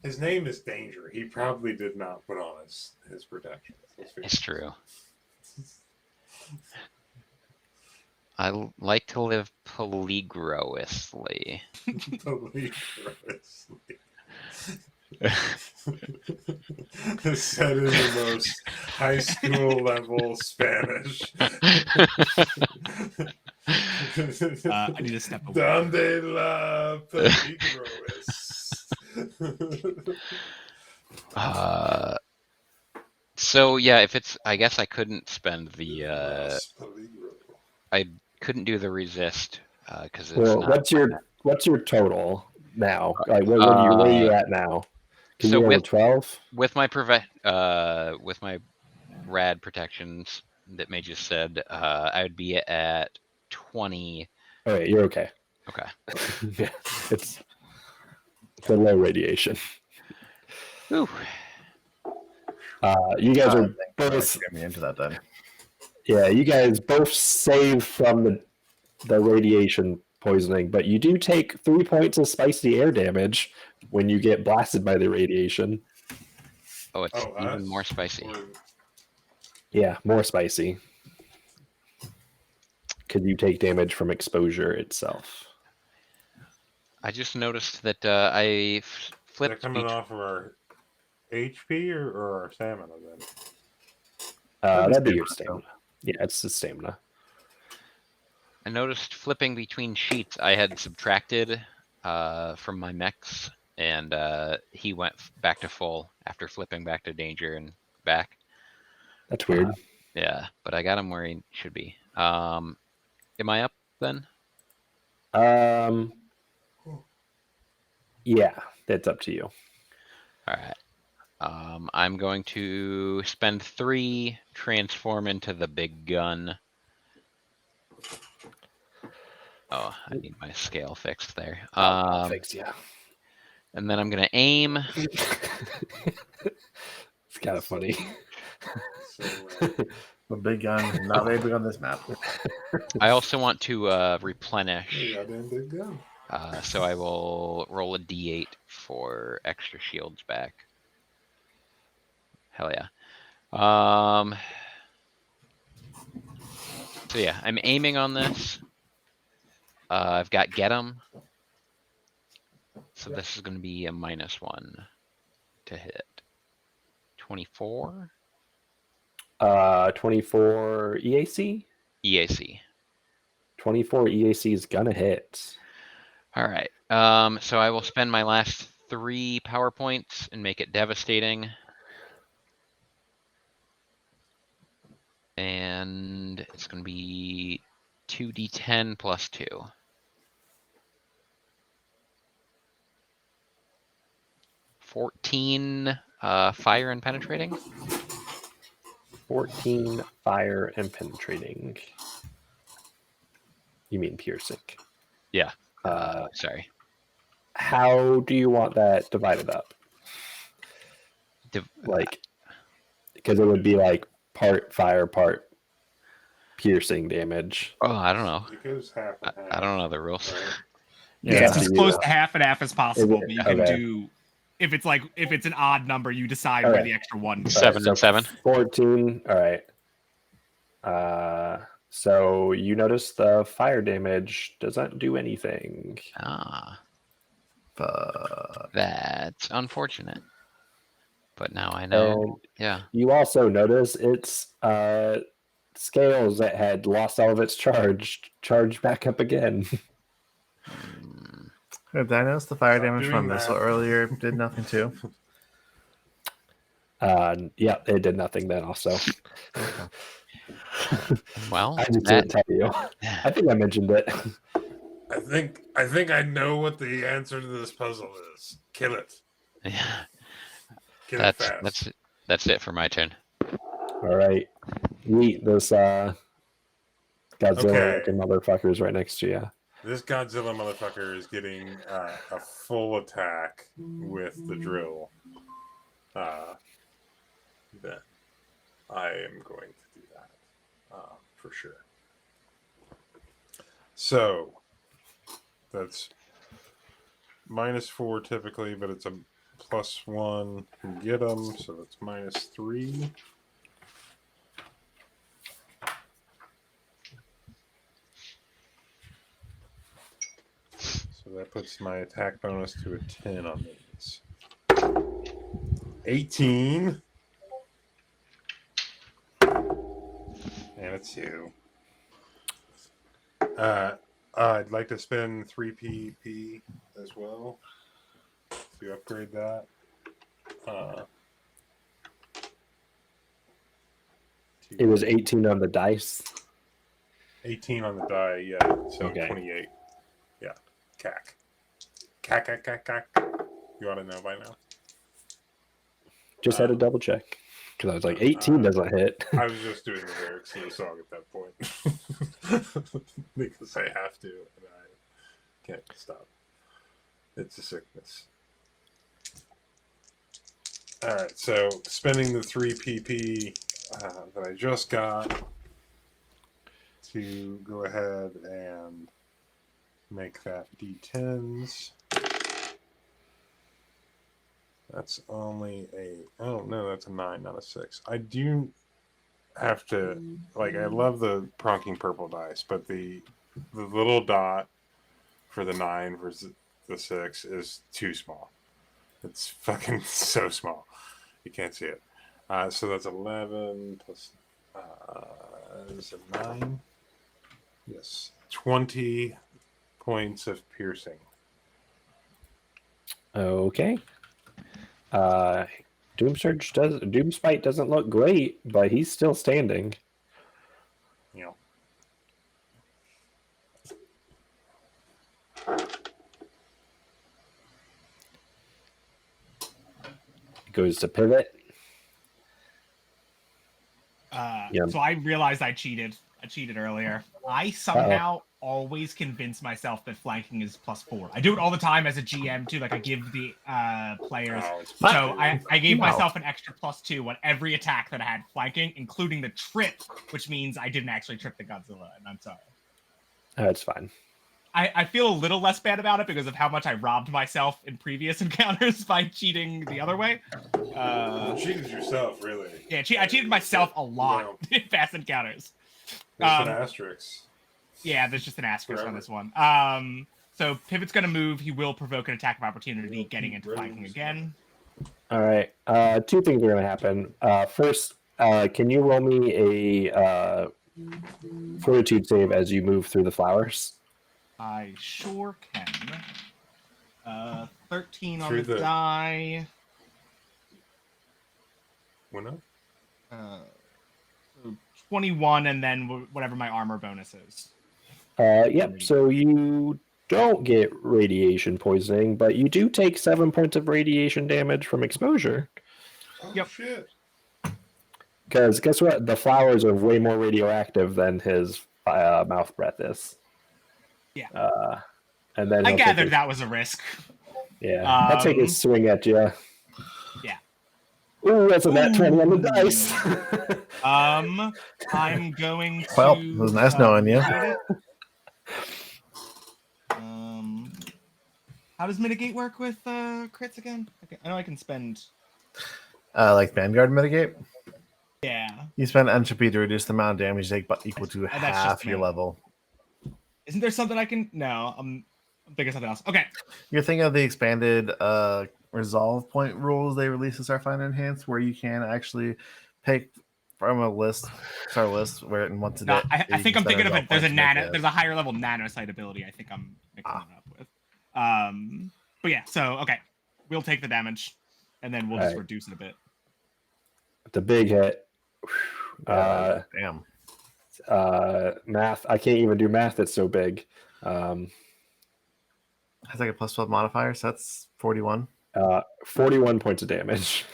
His name is Danger. He probably did not put on his protection. It's true. I like to live polygrously. Said in the most high school level Spanish. I need to step away. Donde la peligros. So yeah, if it's, I guess I couldn't spend the, Los peligros. I couldn't do the resist because it's Well, not. what's your total now? Like, where are you at now? Can So you roll with 12? with my with my rad protections that May just said, I would be at 20. All right, you're okay. Okay. Yeah, it's the low radiation. Ooh. You guys are Thanks for both. getting me into that then. Yeah, you guys both save from the radiation poisoning, but you do take 3 points of spicy air damage when you get blasted by the radiation. Oh, it's Oh, even us? more spicy. Or- Yeah, more spicy. Because you take damage from exposure itself. I just noticed that I Is that flipped. coming off of our HP or our stamina then? That'd be your stamina. Yeah, it's the stamina. I noticed flipping between sheets, I had subtracted from my mechs, and he went back to full after flipping back to danger and back. That's weird. Yeah, but I got him where he should be. Am I up then? Yeah, that's up to you. All right. I'm going to spend 3, transform into the big gun. Oh, I need my scale fixed there. I'll fix you. And then I'm gonna aim. It's kind of funny. So, A big gun, not very big on this map. I also want to replenish. goddamn big gun. So I will roll a d8 for extra shields back. Hell yeah. So yeah, I'm aiming on this. I've got get 'em. So this is going to be a -1 to hit. 24 24 EAC? EAC. 24 EAC is gonna hit. All right. So I will spend my last 3 power points and make it devastating. And it's going to be 2d10 plus 2. 14 fire and penetrating. 14 fire and penetrating. You mean piercing? Yeah. Sorry. How do you want that divided up? Like, because it would be like part fire, part piercing damage. Oh, I don't know. It goes half and half. I don't know the rules. Right? Yeah, it's Yeah. as close to half and half as possible, but you can Okay. do if it's an odd number, you decide All where right. the extra one goes. 7 so and 7. 14. All right. So you notice the fire damage doesn't do anything. Ah, But that's unfortunate. But now I know. And Yeah. you also notice its scales that had lost all of its charged back up again. Hmm. did I notice the fire Stop damage doing from missile that. earlier did nothing too? Yeah, it did nothing then also. Well, I just that, didn't tell you. I think I mentioned it. I think I know what the answer to this puzzle is. Kill it. yeah, Kill it fast. that's it for my turn. All right. Meet this Godzilla Okay. looking motherfuckers right next to you. This Godzilla motherfucker is getting a full attack with the drill. Then I am going to do that for sure. So that's -4 typically, but it's a +1 from get them, so that's -3. So that puts my attack bonus to a 10 on these. 18. And a 2. I'd like to spend 3 PP as well to upgrade that. It was 18 on the dice. 18 on the die, yeah. So Okay. 28. Yeah. CAC. CAC. You ought to know by now. Just had to double check. Because I was like, 18 doesn't hit. I was just doing the lyrics of the song at that point. Because I have to, and I can't stop. It's a sickness. Alright, so spending the 3 PP that I just got, to go ahead and make that D10s. That's only oh no, that's a 9, not a 6. I do have to, like, I love the pronking purple dice, but the little dot for the 9 versus the 6 is too small. It's fucking so small. You can't see it. So that's 11 plus is it 9? Yes. 20 points of piercing. Okay. Doomspite doesn't look great, but he's still standing. You know. Goes to pivot. Yep. So I realized I cheated. I cheated earlier. I somehow always convince myself that flanking is +4. I do it all the time as a GM too. Like I give the players. So I gave myself an extra +2 on every attack that I had flanking, including the trip, which means I didn't actually trip the Godzilla, and I'm sorry. That's fine. I feel a little less bad about it because of how much I robbed myself in previous encounters by cheating the other way. You cheated yourself, really. Yeah, I cheated myself a lot in past encounters. There's an asterisk. Yeah, there's just an asterisk Forever. on this one. So Pivot's going to move. He will provoke an attack of opportunity, getting into flanking again. All right. Two things are going to happen. First, can you roll me a fortitude save as you move through the flowers? I sure can. 13 on Through the die. What up? 21, and then whatever my armor bonus is. Yep. So you don't get radiation poisoning, but you do take 7 points of radiation damage from exposure. Oh, Yep. shit. Because guess what? The flowers are way more radioactive than his mouth breath is. Yeah. And then I gathered that was a risk. Yeah. I'll take a swing at you. Yeah. Ooh, that's a nat 20 on the dice. I'm going to. Well, it was nice knowing you. It. How does mitigate work with crits again? Okay, I know I can spend. Like Vanguard mitigate. Yeah. You spend entropy to reduce the amount of damage you take, but equal to half your level. Isn't there something I can? No, I'm thinking of something else. Okay. You're thinking of the expanded resolve point rules they released in Starfinder Enhanced, where you can actually pick from a list, start a list where and once a day. I think I'm thinking of it. There's a higher level nanosight ability. I think I'm mixing it up with. But yeah, so okay, we'll take the damage, and then we'll just reduce it a bit. The big hit. Damn. Math. I can't even do math. It's so big. Has like a +12 modifier, so that's 41. 41 points of damage.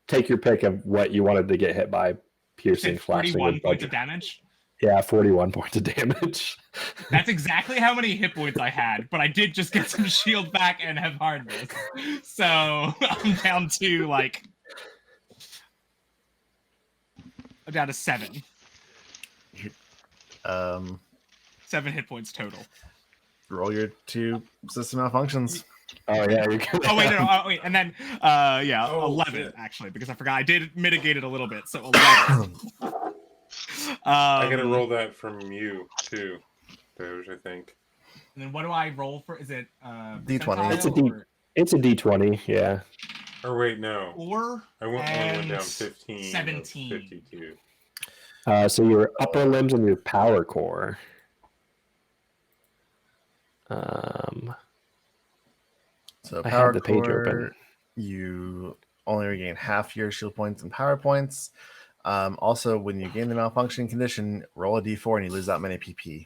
Take your pick of what you wanted to get hit by. Piercing, flashing. 41 points of damage? Yeah, 41 points of damage. That's exactly how many hit points I had, but I did just get some shield back and have hardness. So I'm down to I'm down to 7. 7 hit points total. Roll your 2 system malfunctions. Oh yeah, you're good. Oh wait, no, wait, and then 11 shit. actually, because I forgot I did mitigate it a little bit, so 11. I gotta roll that from you too, Doge, I think. And then what do I roll for? Is it D20? It's a D20, yeah. Or wait, no. 4 I only went down 15. 17. 52. So your upper limbs and your power core. So I power have the page core, open. you only regain half your shield points and power points. Also, when you gain the malfunction condition, roll a d4 and you lose that many PP.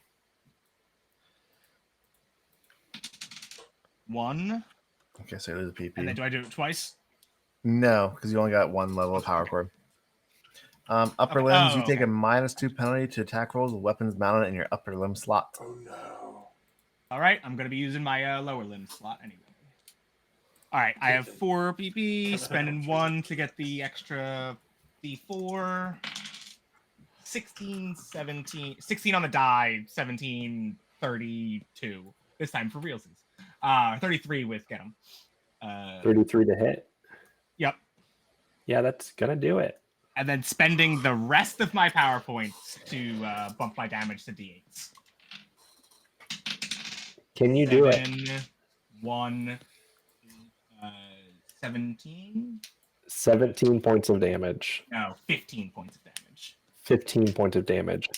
1. Okay, so you lose the PP. And then do I do it twice? No, because you only got 1 level of power core. Upper limbs, you take a -2 penalty to attack rolls with weapons mounted in your upper limb slot. Oh no. All right, I'm going to be using my lower limb slot anyway. All right, I have 4 PP, spending 1 to get the extra D4. 16, 17, 16 on the die, 17, 32. This time for realsies. 33 with get 'em. 33 to hit. Yep. Yeah, that's gonna do it. And then spending the rest of my power points to bump my damage to d8s. Can you do it? 1, 17? 17 points of damage. No, 15 points of damage. 15 points of damage.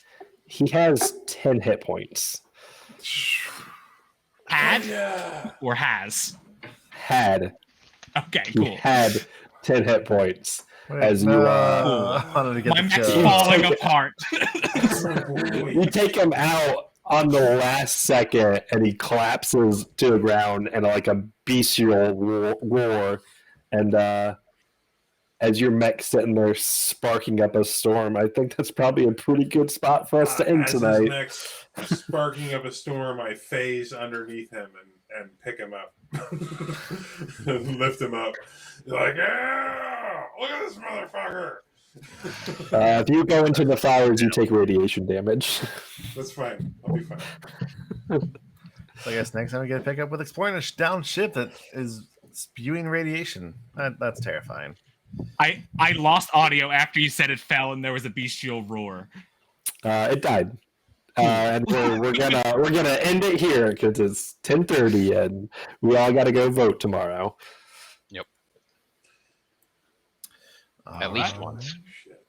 He has 10 hit points. Had Yeah. or has? Had. Okay, He cool. had 10 hit points. Wait, As you, no, Cool. I wanted to get My the mech's kill. falling apart. You take him out on the last second, and he collapses to the ground in like a bestial roar. And as your mech sitting there sparking up a storm, I think that's probably a pretty good spot for us to end As tonight. his mech's sparking up a storm, I phase underneath him and pick him up. And lift him up. You're like, yeah! Look at this motherfucker! If you go into the fires, you take radiation damage. That's fine. I'll be fine. So I guess next time we get to pick up with exploring a down ship that is spewing radiation. That's terrifying. I lost audio after you said it fell and there was a bestial roar. It died. And we're gonna end it here because it's 10:30 and we all got to go vote tomorrow. At least once. Shit.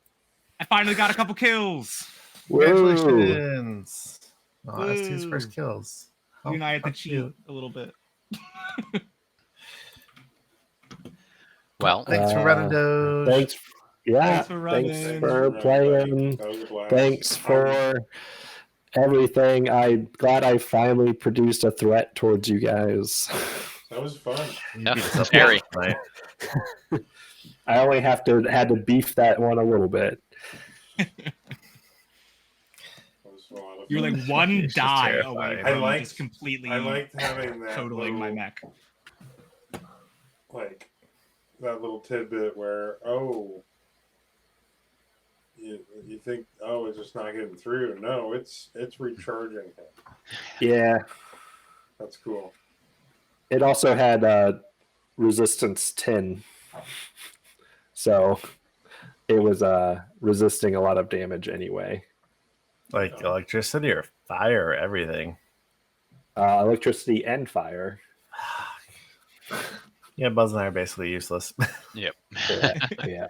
I finally got a couple kills. Whoa. Congratulations! Oh, that's his Woo. first kills. You and I had to How cheat cute. a little bit. Well, Thanks for running, Doge. Thanks. Yeah. Thanks for running. Thanks for playing. That was a blast. Thanks for everything. I'm glad I finally produced a threat towards you guys. That was fun. Yeah, Beat us up scary. last night. I only had to beef that one a little bit. That was a lot of You were fun. like one It's just die terrifying. away I from liked- just completely I liked having that totaling my little, mech. like that little tidbit where you think it's just not getting through. No, it's recharging him. Yeah. That's cool. It also had resistance 10. So it was resisting a lot of damage anyway. Like electricity or fire or everything. Electricity and fire. Yeah, Buzz and I are basically useless. Yep. Yeah.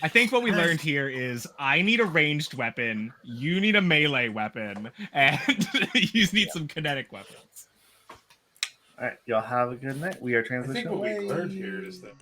I think what we learned here is I need a ranged weapon, you need a melee weapon, and you need some kinetic weapons. All right, y'all have a good night. We are I think transitioning what we away. learned here is that